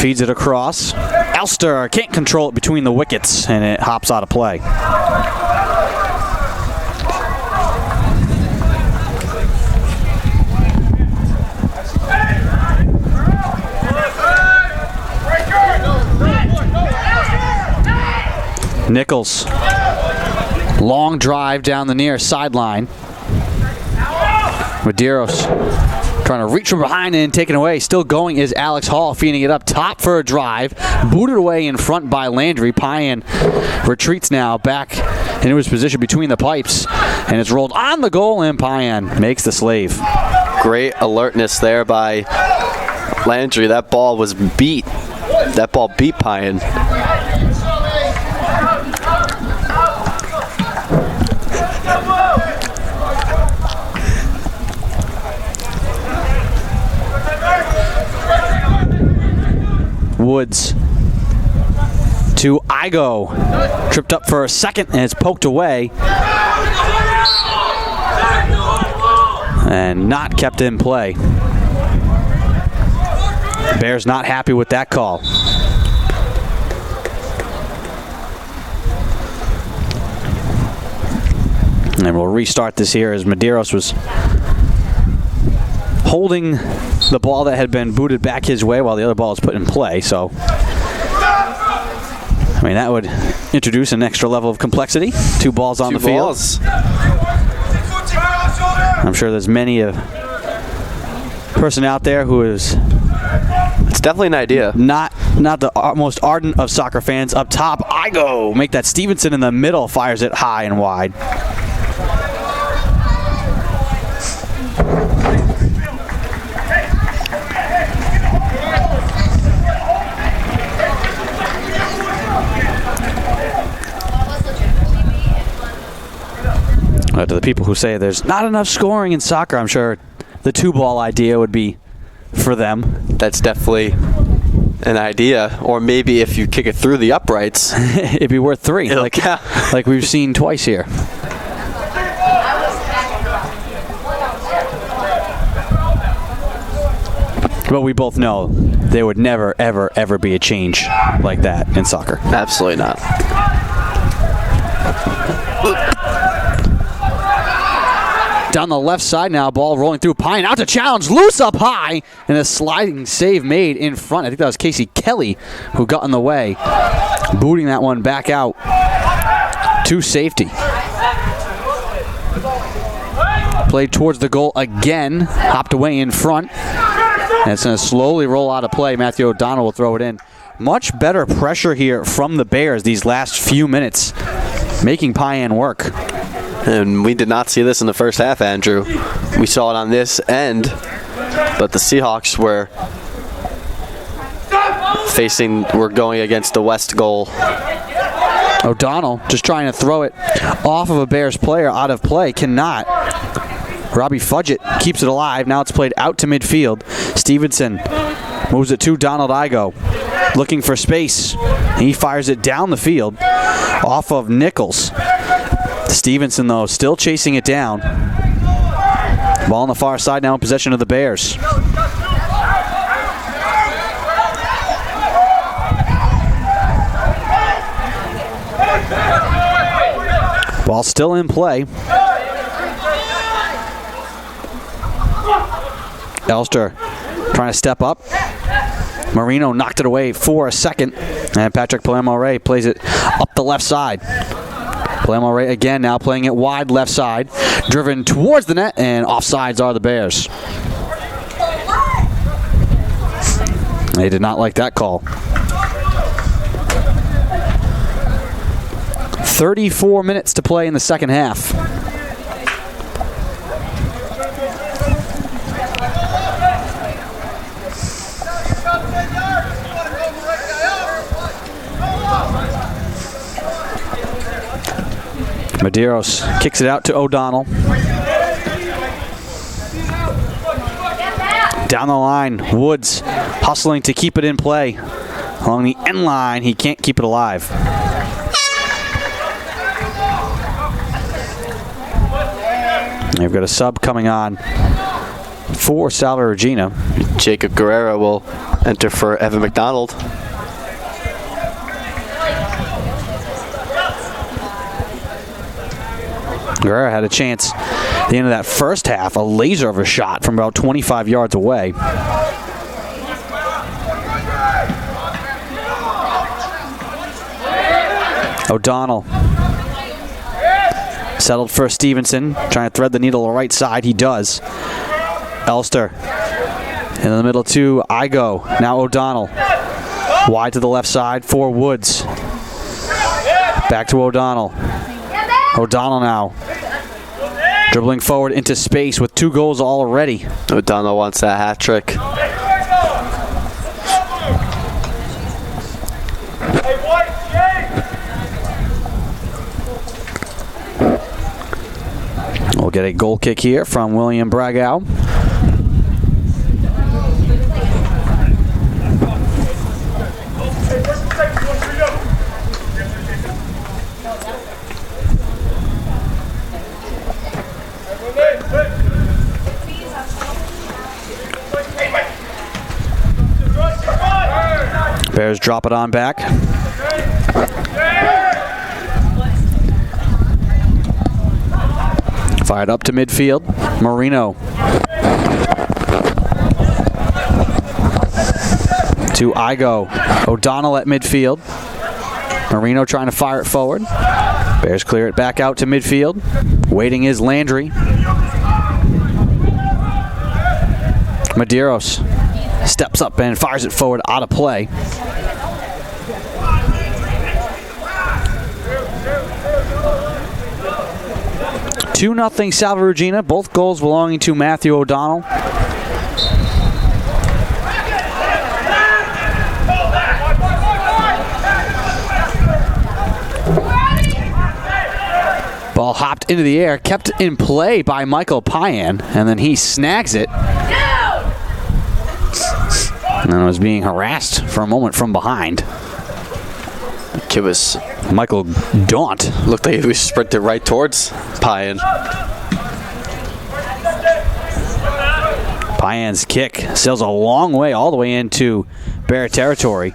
Feeds it across. Elster can't control it between the wickets, and it hops out of play. Nichols. Long drive down the near sideline. Medeiros trying to reach from behind and taken away. Still going is Alex Hall, feeding it up top for a drive. Booted away in front by Landry. Payan retreats now back into his position between the pipes. And it's rolled on the goal, and Payan makes the slave. Great alertness there by Landry. That ball was beat. That ball beat Payan. Woods to Igo. Tripped up for a second, and it's poked away. And not kept in play. Bears not happy with that call. And we'll restart this here as Medeiros was holding the ball that had been booted back his way while the other ball was put in play. So, I mean, that would introduce an extra level of complexity. Two balls on the field. I'm sure there's many a person out there who is... It's definitely an idea. Not the most ardent of soccer fans. Up top, Igo. Make that Stevenson in the middle. Fires it high and wide. To the people who say there's not enough scoring in soccer, I'm sure the two-ball idea would be for them. That's definitely an idea. Or maybe if you kick it through the uprights, it'd be worth three, like we've seen twice here. But we both know there would never, ever, ever be a change like that in soccer. Absolutely not. Down the left side now, ball rolling through. Pine out to challenge, loose up high, and a sliding save made in front. I think that was Casey Kelly who got in the way, booting that one back out to safety. Played towards the goal again, hopped away in front, and it's going to slowly roll out of play. Matthew O'Donnell will throw it in. Much better pressure here from the Bears these last few minutes, making Payan work. And we did not see this in the first half, Andrew. We saw it on this end, but the Seahawks were going against the west goal. O'Donnell just trying to throw it off of a Bears player out of play. Cannot. Robbie Fudgett keeps it alive. Now it's played out to midfield. Stevenson moves it to Donald Igo. Looking for space. He fires it down the field off of Nichols. Stevenson, though, still chasing it down. Ball on the far side now in possession of the Bears. Ball still in play. Elster trying to step up. Marino knocked it away for a second. And Patrick Palermo-Ray plays it up the left side. Palermo-Ray again now playing it wide left side. Driven towards the net, and offsides are the Bears. They did not like that call. 34 minutes to play in the second half. Medeiros kicks it out to O'Donnell. Down the line, Woods hustling to keep it in play. Along the end line, he can't keep it alive. They've got a sub coming on for Salve Regina. Jacob Guerrero will enter for Evan McDonald. Guerrero had a chance at the end of that first half, a laser of a shot from about 25 yards away. O'Donnell settled for Stevenson, trying to thread the needle to the right side. He does. Elster in the middle to Igo. Now O'Donnell. Wide to the left side for Woods. Back to O'Donnell. O'Donnell now. Dribbling forward into space with 2 goals already. O'Donnell wants that hat trick. We'll get a goal kick here from William Bragau. Bears drop it on back. Fired up to midfield. Marino. To Igo. O'Donnell at midfield. Marino trying to fire it forward. Bears clear it back out to midfield. Waiting is Landry. Medeiros steps up and fires it forward out of play. Two 2-0 Salve Regina, both goals belonging to Matthew O'Donnell. Ball hopped into the air, kept in play by Michael Payan, and then he snags it. And then was being harassed for a moment from behind. Kid was Michael Daunt. looked like he was sprinted right towards Payan. Payan's kick sails a long way, all the way into Bear territory.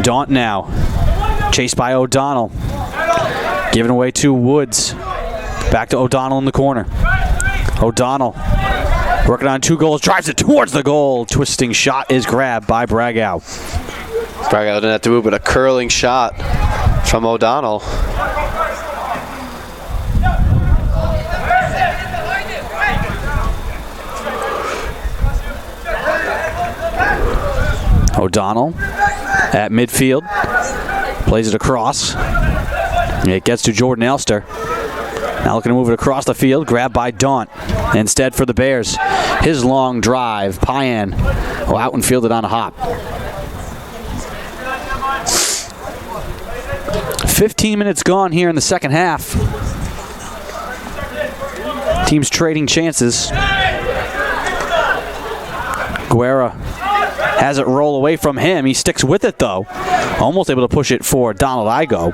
Daunt now, chased by O'Donnell. Given away to Woods. Back to O'Donnell in the corner. O'Donnell working on 2 goals, drives it towards the goal. Twisting shot is grabbed by Bragau. Bragau didn't have to move, but a curling shot from O'Donnell. O'Donnell at midfield. Plays it across. It gets to Jordan Elster. Now looking to move it across the field. Grabbed by Daunt. Instead for the Bears. His long drive. Payan out and fielded on a hop. 15 minutes gone here in the second half. Teams trading chances. Guerra has it roll away from him. He sticks with it though. Almost able to push it for Donald Igo.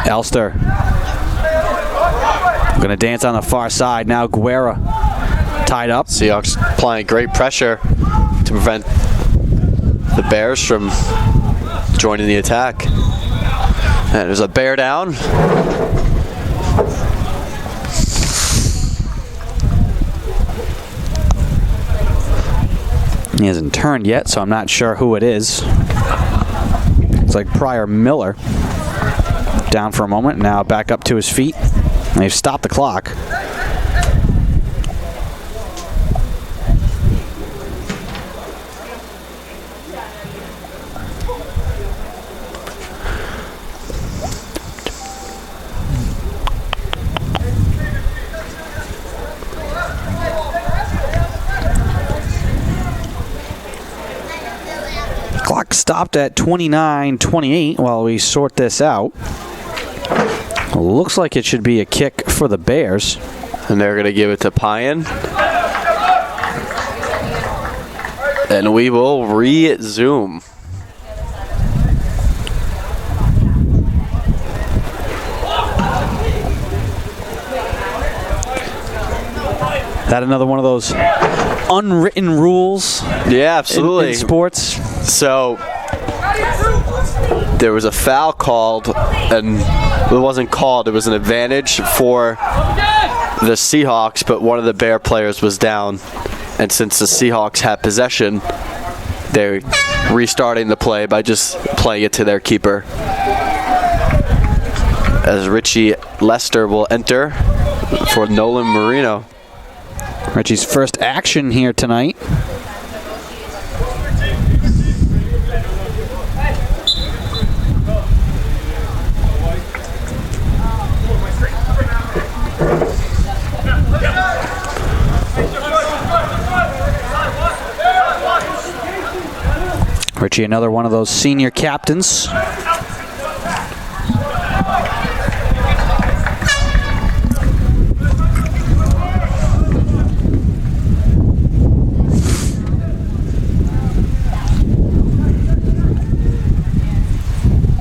Elster. Going to dance on the far side. Now Guerra tied up. Seahawks applying great pressure to prevent the Bears from joining the attack. And there's a bear down. He hasn't turned yet, so I'm not sure who it is. It's like Pryor Miller. Down for a moment, now back up to his feet. And they've stopped the clock. Clock stopped at 29:28 while we sort this out. Looks like it should be a kick for the Bears. And they're going to give it to Payan. And we will resume. That another one of those unwritten rules. Yeah, absolutely. In sports. So there was a foul called, and it wasn't called. It was an advantage for the Seahawks, but one of the Bear players was down. And since the Seahawks had possession, they're restarting the play by just playing it to their keeper. As Richie Lester will enter for Nolan Marino. Richie's first action here tonight. Richie, another one of those senior captains.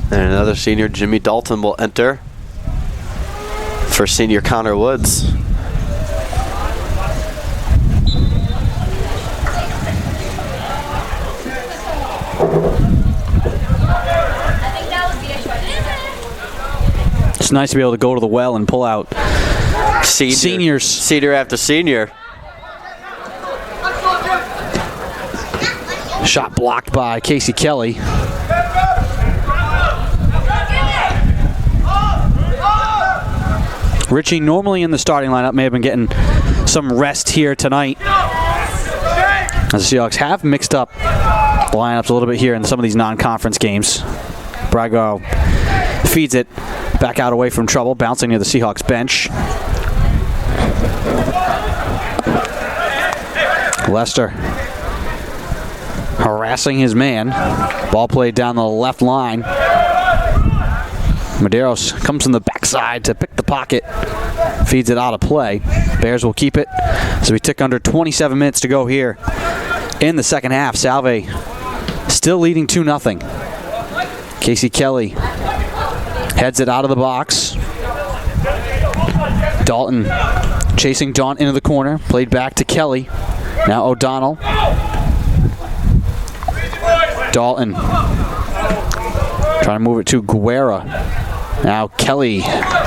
And another senior, Jimmy Dalton, will enter for senior Connor Woods. It's nice to be able to go to the well and pull out seniors. Senior after senior. Shot blocked by Casey Kelly. Richie, normally in the starting lineup, may have been getting some rest here tonight. As the Seahawks have mixed up the lineups a little bit here in some of these non-conference games. Brago feeds it back out away from trouble, bouncing near the Seahawks bench. Lester harassing his man. Ball played down the left line. Medeiros comes from the backside to pick the pocket. Feeds it out of play. Bears will keep it. So we tick under 27 minutes to go here in the second half. Salve still leading 2-0. Casey Kelly heads it out of the box. Dalton chasing Daunt into the corner. Played back to Kelly. Now O'Donnell. Dalton trying to move it to Guerra. Now Kelly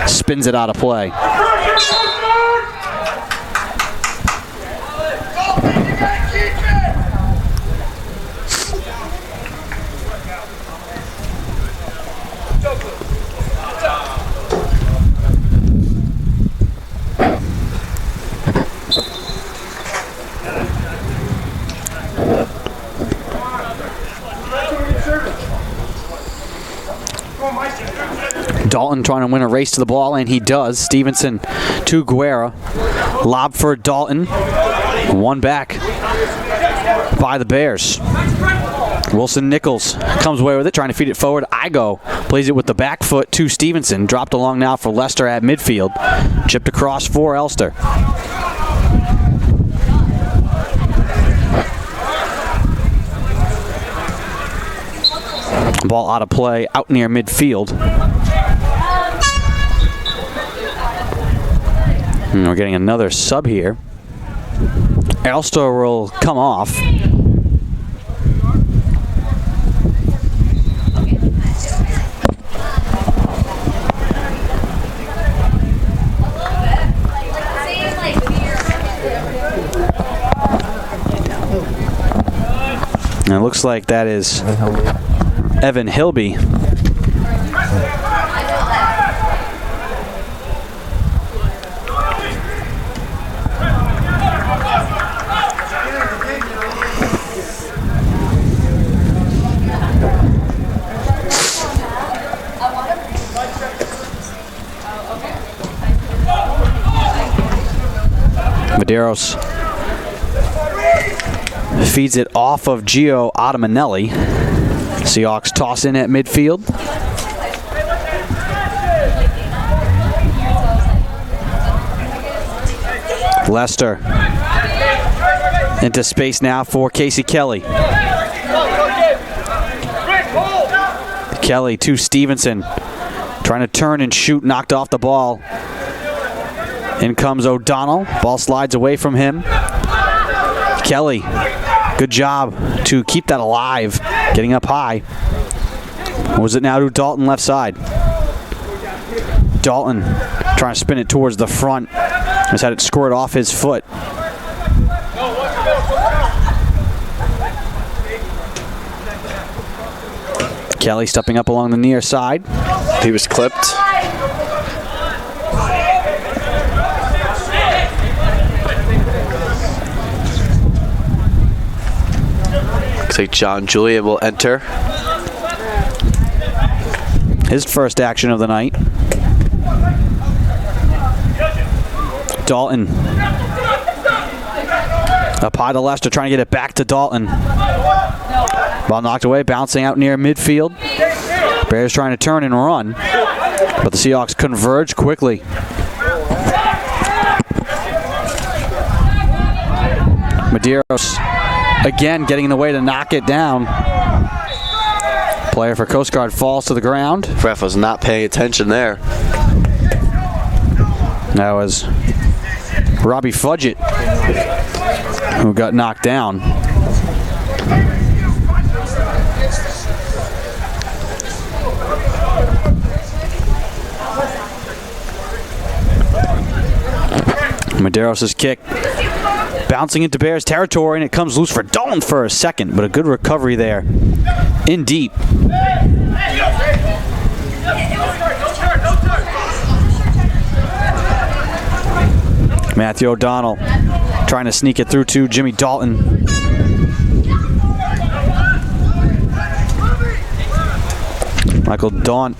spins it out of play. Dalton trying to win a race to the ball, and he does. Stevenson to Guerra. Lob for Dalton. One back by the Bears. Wilson Nichols comes away with it, trying to feed it forward. Igo plays it with the back foot to Stevenson. Dropped along now for Lester at midfield. Chipped across for Elster. Ball out of play, out near midfield. And we're getting another sub here. Elster will come off. And it looks like that is Evan Hilby. Medeiros feeds it off of Gio Ottamanelli. Seahawks toss in at midfield. Lester into space now for Casey Kelly. Kelly to Stevenson. Trying to turn and shoot, knocked off the ball. In comes O'Donnell. Ball slides away from him. Kelly, good job to keep that alive. Getting up high. Was it now to Dalton left side? Dalton trying to spin it towards the front. Just had it squirt off his foot. Kelly stepping up along the near side. He was clipped. Looks like John Julian will enter. His first action of the night. Dalton. Up high to Lester, trying to get it back to Dalton. Ball knocked away, bouncing out near midfield. Bears trying to turn and run, but the Seahawks converge quickly. Medeiros again getting in the way to knock it down. Player for Coast Guard falls to the ground. Ref was not paying attention there. That was Robbie Fudgett who got knocked down. Medeiros' kick bouncing into Bears territory, and it comes loose for Dalton for a second, but a good recovery there in deep. Matthew O'Donnell trying to sneak it through to Jimmy Dalton. Michael Daunt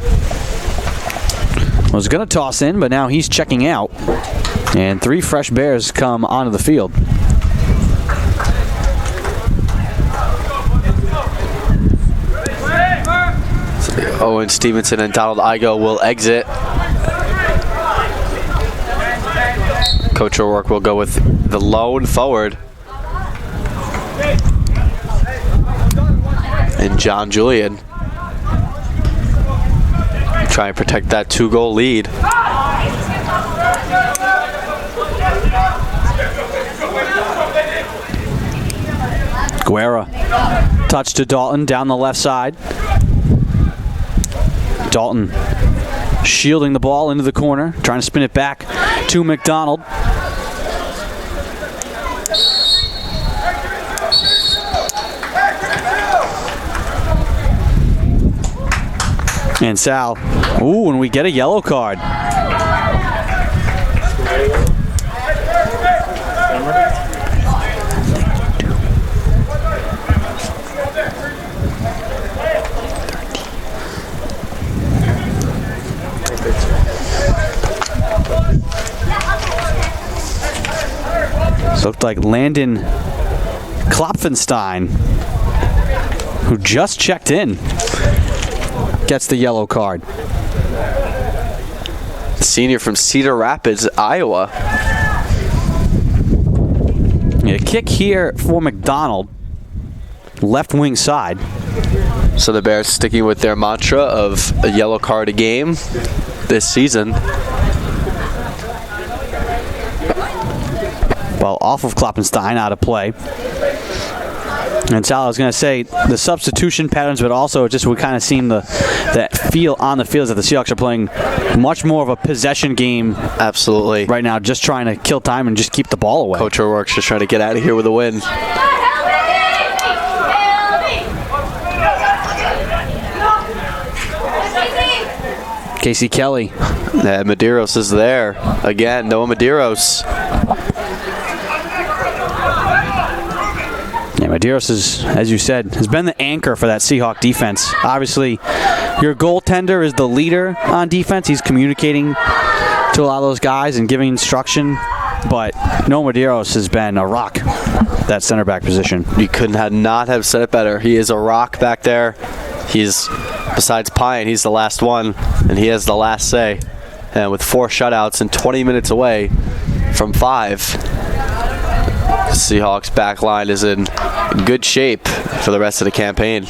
was going to toss in, but now he's checking out. And three fresh Bears come onto the field. Owen Stevenson and Donald Igo will exit. Coach O'Rourke will go with the lone forward. And John Julian try and protect that 2-goal lead. Guerra, touch to Dalton down the left side. Dalton shielding the ball into the corner, trying to spin it back to McDonald. And Sal, ooh, and we get a yellow card. Looked like Landon Klopfenstein, who just checked in, gets the yellow card. Senior from Cedar Rapids, Iowa. Yeah, kick here for McDonald, left wing side. So the Bears sticking with their mantra of a yellow card a game this season. Ball off of Klopfenstein, out of play. And Sal, I was going to say the substitution patterns, but also just we kind of seen that feel on the field that the Seahawks are playing much more of a possession game. Absolutely. Right now, just trying to kill time and just keep the ball away. Coach O'Rourke's just trying to get out of here with a win. Casey Kelly. Yeah, Medeiros is there. Again, Noah Medeiros. Yeah, Medeiros is, as you said, has been the anchor for that Seahawk defense. Obviously, your goaltender is the leader on defense. He's communicating to a lot of those guys and giving instruction. But Noah Medeiros has been a rock, that center back position. You could not have said it better. He is a rock back there. He's, besides Pine, he's the last one, and he has the last say. And with 4 shutouts and 20 minutes away from 5, the Seahawks back line is in good shape for the rest of the campaign.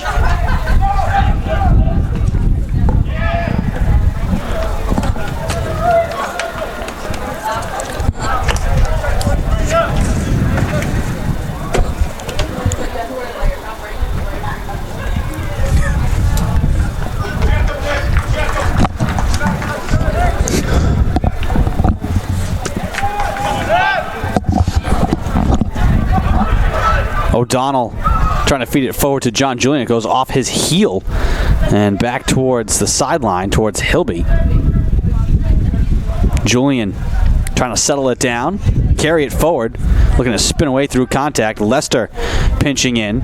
O'Donnell trying to feed it forward to John Julian. It goes off his heel and back towards the sideline, towards Hilby. Julian trying to settle it down, carry it forward, looking to spin away through contact. Lester pinching in,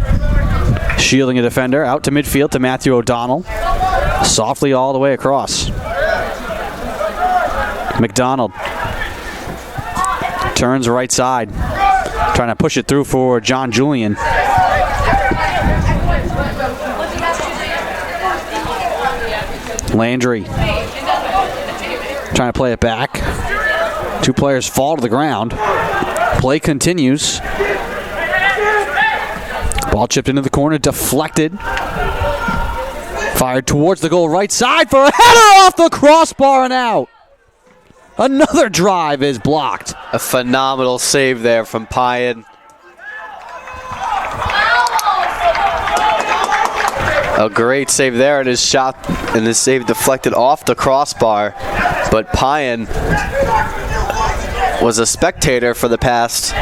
shielding a defender, out to midfield to Matthew O'Donnell. Softly all the way across. McDonald turns right side, trying to push it through for John Julian. Landry trying to play it back. 2 players fall to the ground. Play continues. Ball chipped into the corner, deflected. Fired towards the goal right side for a header off the crossbar and out. Another drive is blocked. A phenomenal save there from Pyan. A great save there, and his shot and his save deflected off the crossbar. But Pyan was a spectator for the past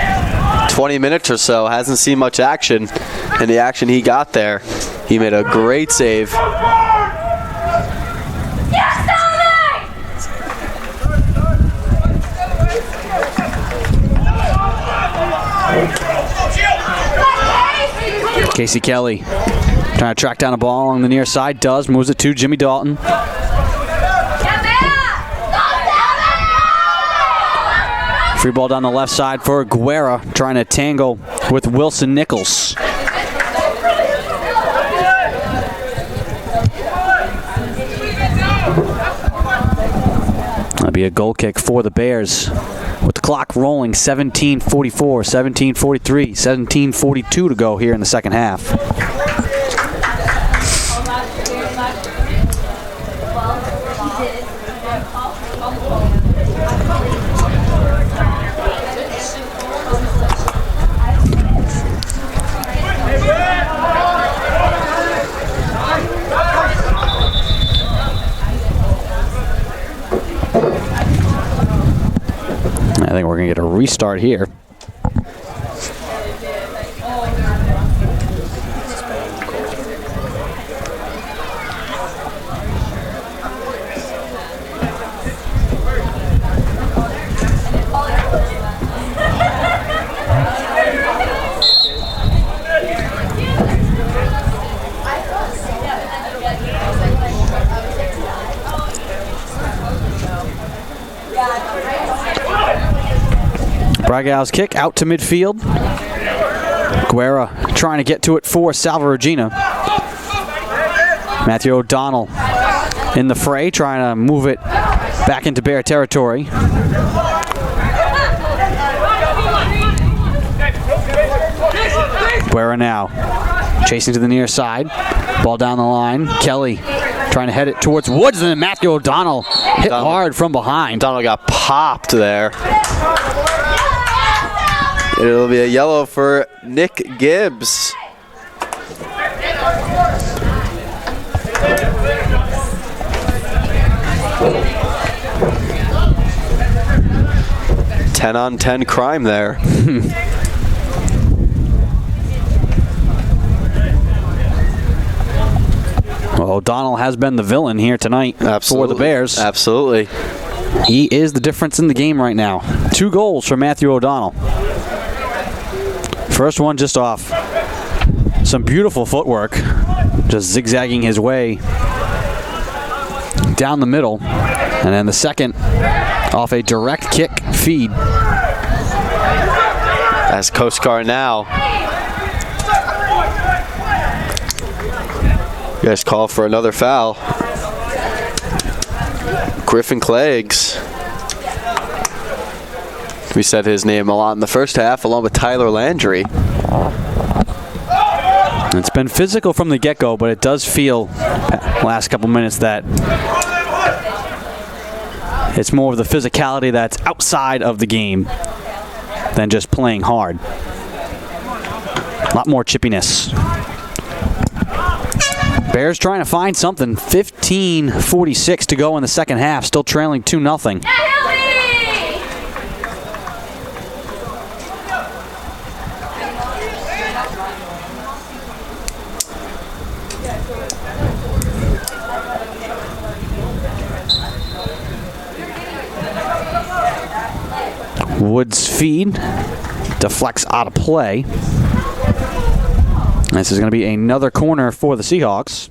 20 minutes or so. Hasn't seen much action, and the action he got there, he made a great save. Casey Kelly trying to track down a ball along the near side. Does. Moves it to Jimmy Dalton. Free ball down the left side for Guerra, trying to tangle with Wilson Nichols. That'll be a goal kick for the Bears. With the clock rolling, 17:44, 17:43, 17:42 to go here in the second half. I think we're going to get a restart here. Bragau's kick out to midfield. Guerra trying to get to it for Salve Regina. Matthew O'Donnell in the fray, trying to move it back into Bear territory. Guerra now chasing to the near side. Ball down the line. Kelly trying to head it towards Woods, and then Matthew O'Donnell hit hard from behind. O'Donnell got popped there. It'll be a yellow for Nick Gibbs. Ten-on-10 crime there. Well, O'Donnell has been the villain here tonight for the Bears. Absolutely. He is the difference in the game right now. 2 goals for Matthew O'Donnell. First one just off some beautiful footwork, just zigzagging his way down the middle. And then the second off a direct kick feed. As Coast Guard now. You guys call for another foul. Griffin Cleggs. We said his name a lot in the first half, along with Tyler Landry. It's been physical from the get-go, but it does feel, last couple minutes, that it's more of the physicality that's outside of the game than just playing hard. A lot more chippiness. Bears trying to find something. 15:46 to go in the second half, still trailing 2-0. Woods feed deflects out of play. This is going to be another corner for the Seahawks.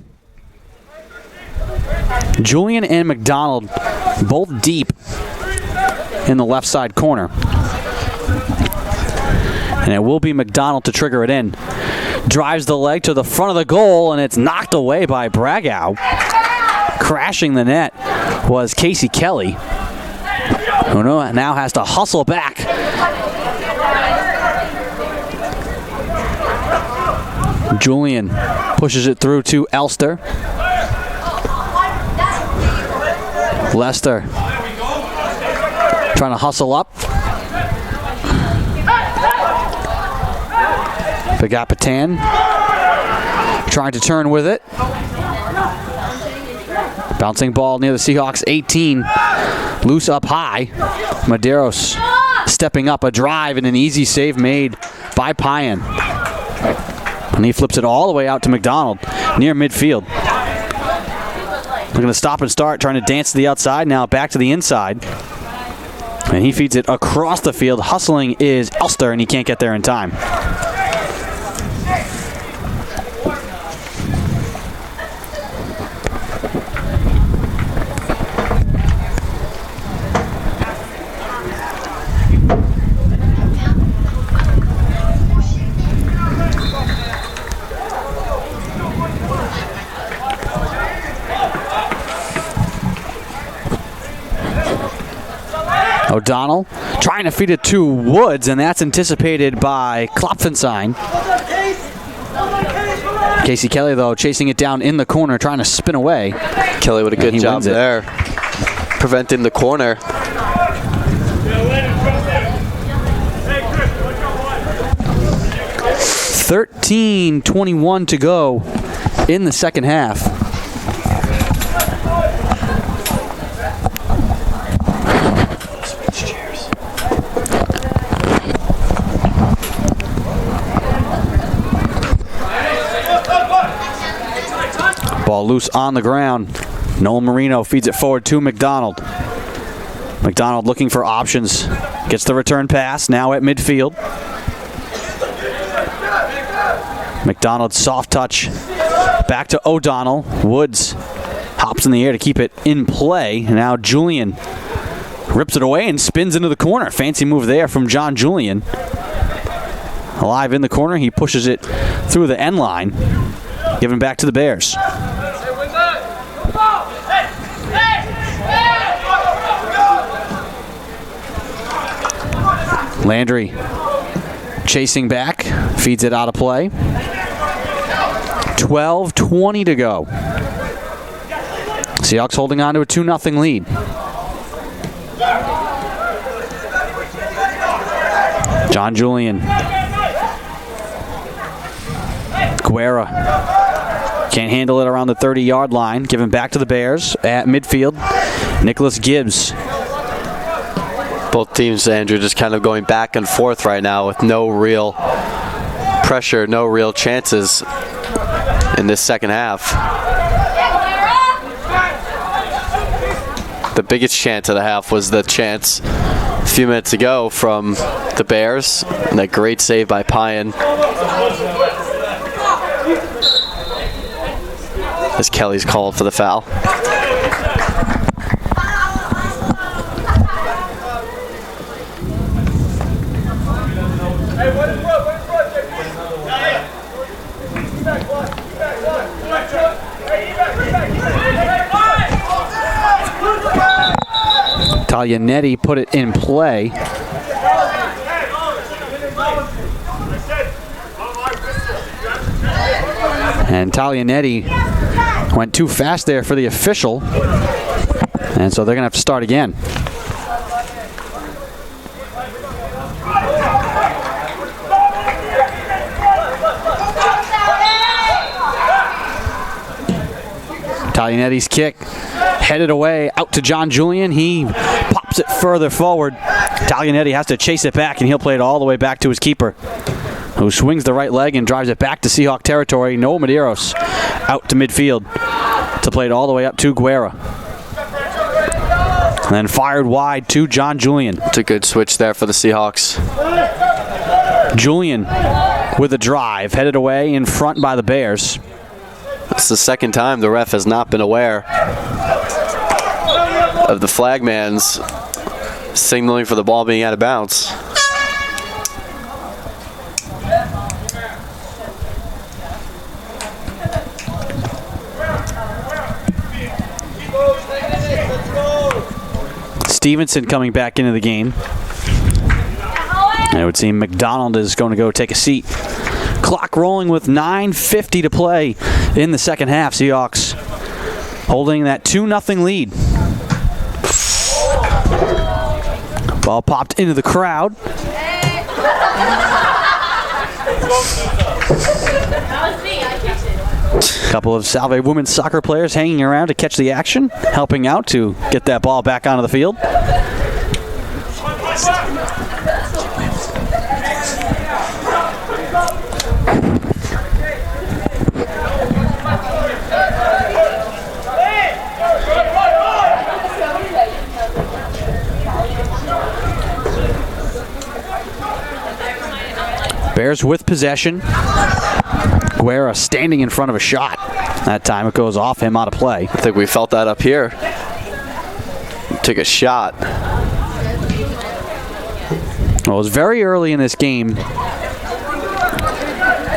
Julian and McDonald both deep in the left side corner. And it will be McDonald to trigger it in. Drives the leg to the front of the goal, and it's knocked away by Bragau. Crashing the net was Casey Kelly, who now has to hustle back. Julian pushes it through to Elster. Lester trying to hustle up. Pagapatan trying to turn with it. Bouncing ball near the Seahawks 18. Loose up high. Medeiros stepping up, a drive and an easy save made by Payan. And he flips it all the way out to McDonald near midfield. Looking to stop and start, trying to dance to the outside, now back to the inside. And he feeds it across the field. Hustling is Elster, and he can't get there in time. O'Donnell trying to feed it to Woods, and that's anticipated by Klopfenstein. Casey Kelly, though, chasing it down in the corner, trying to spin away. Kelly with a good job there, preventing the corner. 13:21 to go in the second half. Ball loose on the ground. Noel Marino feeds it forward to McDonald. McDonald looking for options. Gets the return pass now at midfield. McDonald soft touch. Back to O'Donnell. Woods hops in the air to keep it in play. And now Julian Rips it away and spins into the corner. Fancy move there from John Julian. Alive in the corner, he pushes it through the end line. Giving back to the Bears. Landry chasing back, feeds it out of play. 12:20 to go. Seahawks holding on to a 2-0 lead. John Julian. Guerra can't handle it around the 30-yard line. Giving back to the Bears at midfield. Nicholas Gibbs. Both teams, Andrew, just kind of going back and forth right now with no real pressure, no real chances in this second half. The biggest chance of the half was the chance a few minutes ago from the Bears, and that great save by Pyan. As Kelly's called for the foul. Taglianetti put it in play. And Taglianetti went too fast there for the official. And so they're going to have to start again. Taglianetti's kick headed away out to John Julian. He pops it further forward. Taglianetti has to chase it back, and he'll play it all the way back to his keeper, who swings the right leg and drives it back to Seahawk territory. Noah Medeiros out to midfield to play it all the way up to Guerra. And then fired wide to John Julian. It's a good switch there for the Seahawks. Julian with a drive, headed away in front by the Bears. It's the second time the ref has not been aware of the flagman's signaling for the ball being out of bounds. Stevenson coming back into the game. And it would seem McDonald is going to go take a seat. Clock rolling with 9:50 to play in the second half. Seahawks holding that 2-0 lead. Ball popped into the crowd. A couple of Salve women's soccer players hanging around to catch the action, helping out to get that ball back onto the field. Bears with possession. Guerra standing in front of a shot. That time it goes off him out of play. I think we felt that up here. Took a shot. Well, it was very early in this game.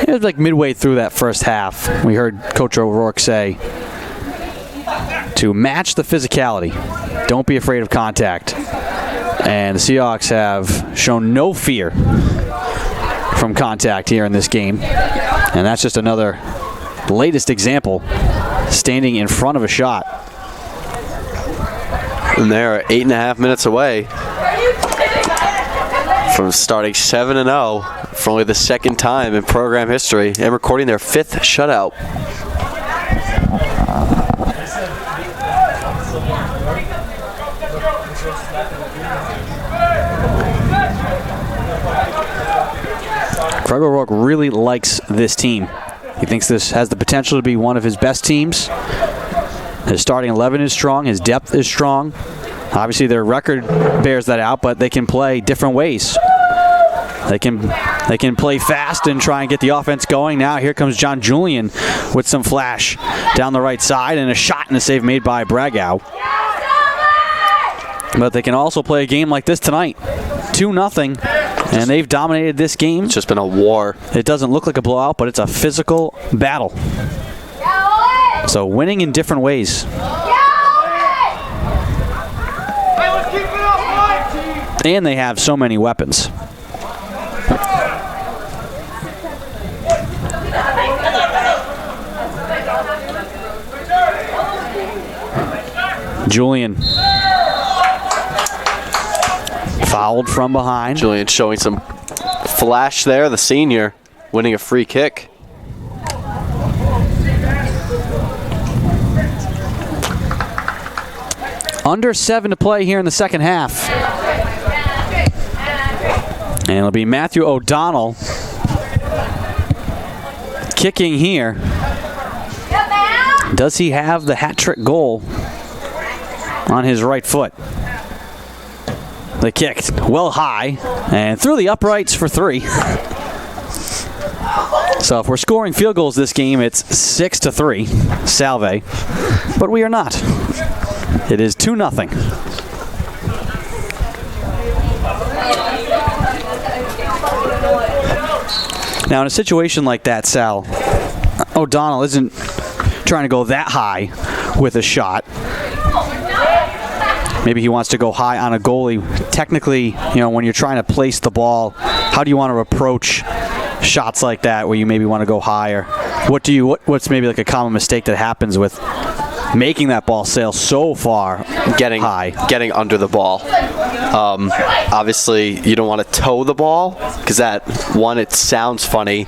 It was like midway through that first half. We heard Coach O'Rourke say to match the physicality. Don't be afraid of contact. And the Seahawks have shown no fear from contact here in this game. And that's just another latest example, standing in front of a shot. And they're 8.5 minutes away from starting 7-0 for only the second time in program history and recording their 5th shutout. Craig O'Rourke really likes this team. He thinks this has the potential to be one of his best teams. His starting 11 is strong. His depth is strong. Obviously, their record bears that out, but they can play different ways. They can play fast and try and get the offense going. Now here comes John Julian with some flash down the right side and a shot and a save made by Bragow. But they can also play a game like this tonight. 2-0, and they've dominated this game. It's just been a war. It doesn't look like a blowout, but it's a physical battle. So winning in different ways. And they have so many weapons. Julian. Fouled from behind. Julian showing some flash there, the senior, winning a free kick. Under 7 to play here in the second half. And it'll be Matthew O'Donnell kicking here. Does he have the hat trick goal on his right foot? They kicked well high and through the uprights for 3. So if we're scoring field goals this game, it's 6-3, Salve. But we are not. It is 2-0. Now in a situation like that, Sal, O'Donnell isn't trying to go that high with a shot. Maybe he wants to go high on a goalie. Technically, when you're trying to place the ball, how do you want to approach shots like that where you maybe want to go higher? What's maybe like a common mistake that happens with making that ball sail so far high? Getting under the ball. Obviously, you don't want to toe the ball because it sounds funny.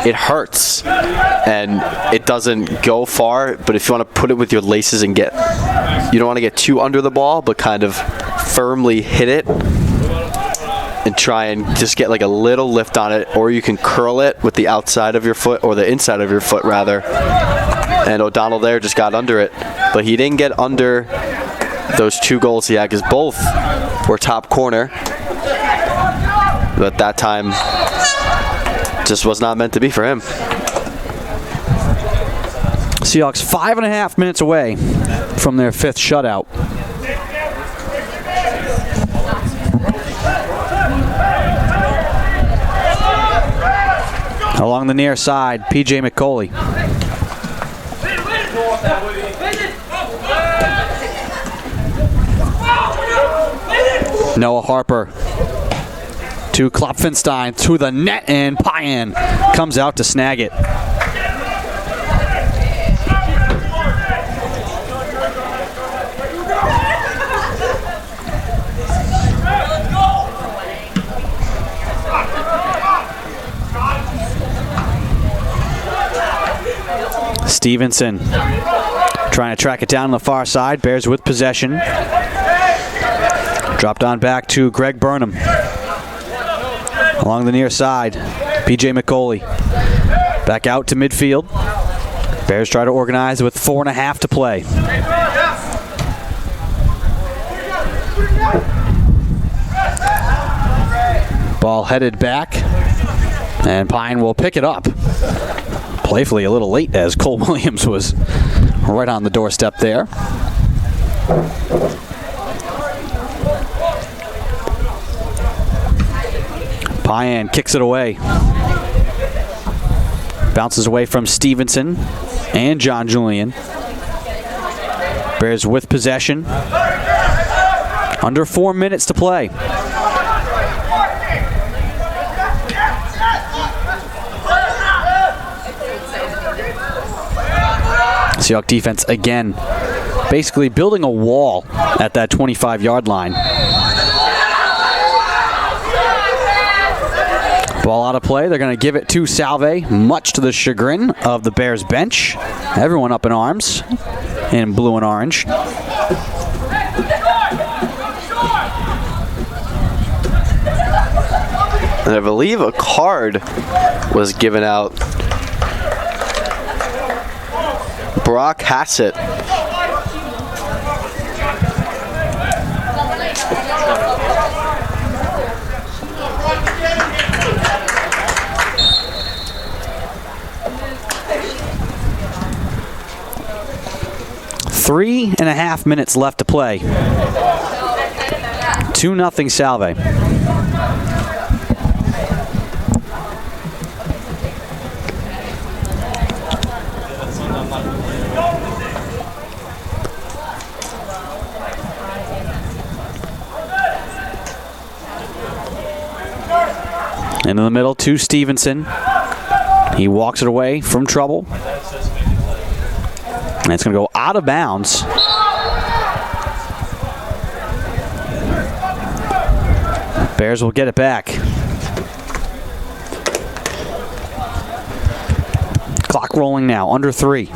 It hurts and it doesn't go far, but if you want to put it with your laces and you don't want to get too under the ball, but kind of firmly hit it and try and just get like a little lift on it, or you can curl it with the outside of your foot, or the inside of your foot rather. And O'Donnell there just got under it, but he didn't get under those 2 goals he had because both were top corner. But that time just was not meant to be for him. Seahawks 5.5 minutes away from their 5th shutout. Along the near side, PJ McCauley. Noah Harper to Klopfenstein to the net, and Payan comes out to snag it. Stevenson trying to track it down on the far side. Bears with possession. Dropped on back to Greg Burnham. Along the near side, PJ McCauley. Back out to midfield. Bears try to organize with 4.5 to play. Ball headed back, and Pine will pick it up. Playfully a little late as Cole Williams was right on the doorstep there. Payan kicks it away. Bounces away from Stevenson and John Julian. Bears with possession. Under 4 minutes to play. Seahawks defense again, basically building a wall at that 25-yard line. Ball out of play. They're going to give it to Salve, much to the chagrin of the Bears bench. Everyone up in arms in blue and orange. And I believe a card was given out. Brock Hassett. Three and a half minutes left to play. 2-0 Salve. In the middle to Stevenson. He walks it away from trouble. And it's going to go out of bounds. Bears will get it back. Clock rolling now, under 3.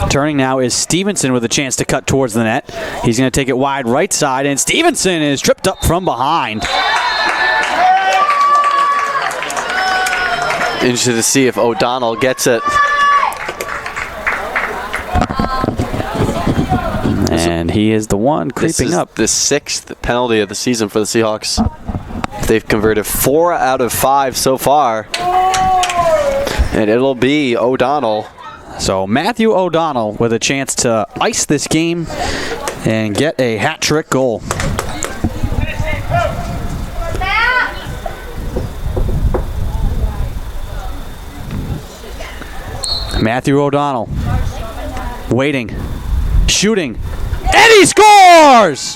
Turning now is Stevenson with a chance to cut towards the net. He's going to take it wide right side, and Stevenson is tripped up from behind. Interested to see if O'Donnell gets it. And he is the one creeping up. The 6th penalty of the season for the Seahawks. They've converted 4 out of 5 so far. And it'll be O'Donnell. So Matthew O'Donnell with a chance to ice this game and get a hat trick goal. Matthew O'Donnell waiting, shooting, and he scores!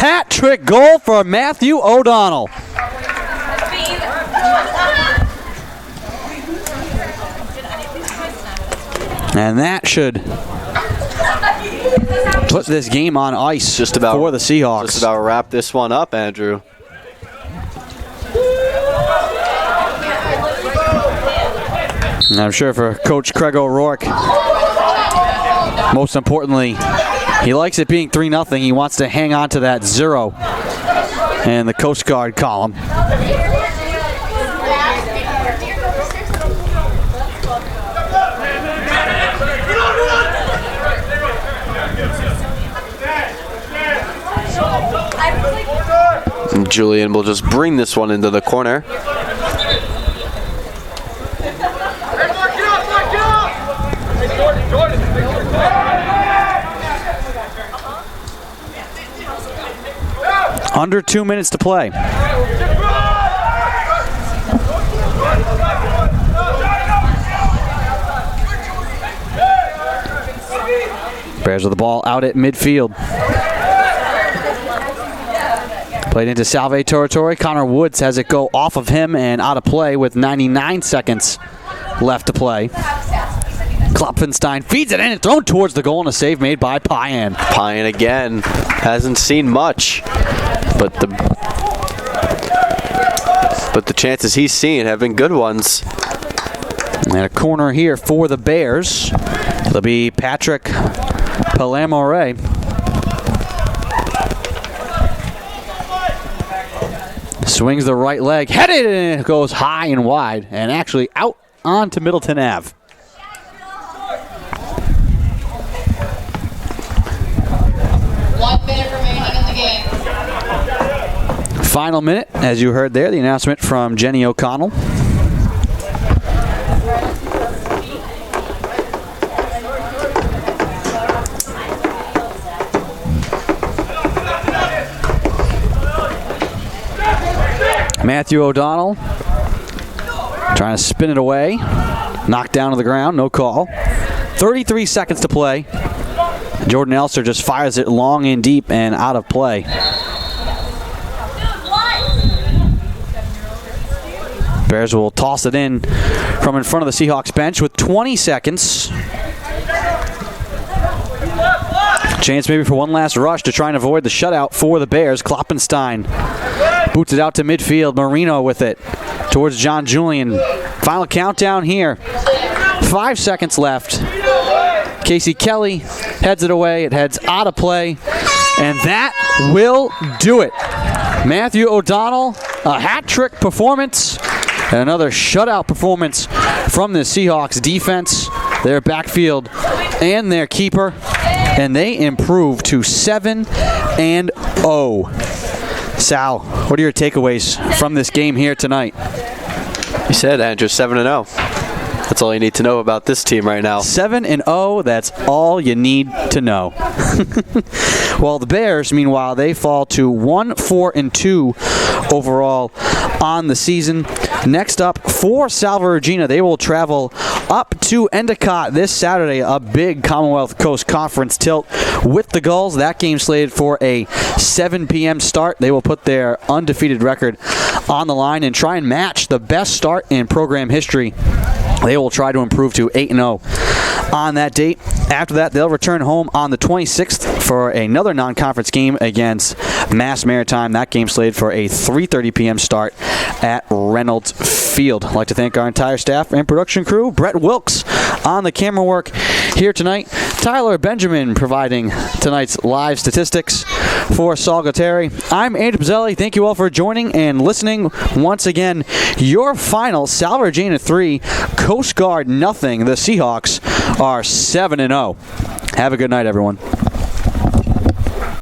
Hat trick goal for Matthew O'Donnell. And that should put this game on ice for the Seahawks. Just about wrap this one up, Andrew. And I'm sure for Coach Craig O'Rourke, most importantly, he likes it being 3-0. He wants to hang on to that 0 in the Coast Guard column. Julian will just bring this one into the corner. Under 2 minutes to play. Bears with the ball out at midfield. Played into Salve territory. Connor Woods has it go off of him and out of play with 99 seconds left to play. Klopfenstein feeds it in and thrown towards the goal, and a save made by Payan. Payan again hasn't seen much, but the chances he's seen have been good ones. And a corner here for the Bears. It'll be Patrick Palamore. Swings the right leg, headed, and it goes high and wide, and actually out onto Middleton Ave. Final minute, as you heard there, the announcement from Jenny O'Connell. Matthew O'Donnell trying to spin it away. Knocked down to the ground, no call. 33 seconds to play. Jordan Elster just fires it long and deep and out of play. Bears will toss it in from in front of the Seahawks bench with 20 seconds. Chance maybe for one last rush to try and avoid the shutout for the Bears. Klopfenstein boots it out to midfield. Marino with it towards John Julian. Final countdown here. 5 seconds left. Casey Kelly heads it away. It heads out of play. And that will do it. Matthew O'Donnell, a hat trick performance. And another shutout performance from the Seahawks defense, their backfield, and their keeper. And they improve to 7-0. Sal, what are your takeaways from this game here tonight? You said, Andrew, 7-0. That's all you need to know about this team right now. 7-0, that's all you need to know. Well, the Bears, meanwhile, they fall to 1-4-2 overall on the season. Next up, for Salve Regina, they will travel up to Endicott this Saturday, a big Commonwealth Coast Conference tilt with the Gulls. That game slated for a 7 p.m. start. They will put their undefeated record on the line and try and match the best start in program history. They will try to improve to 8-0 on that date. After that, they'll return home on the 26th for another non-conference game against Mass Maritime. That game slated for a 3:30 p.m. start at Reynolds Field. I'd like to thank our entire staff and production crew. Brett Wilkes on the camera work here tonight. Tyler Benjamin providing tonight's live statistics for Saul Gutteri. I'm Andrew Pizzelli. Thank you all for joining and listening. Once again, your final Salve Regina 3, Coast Guard nothing. The Seahawks are 7-0. Have a good night, everyone.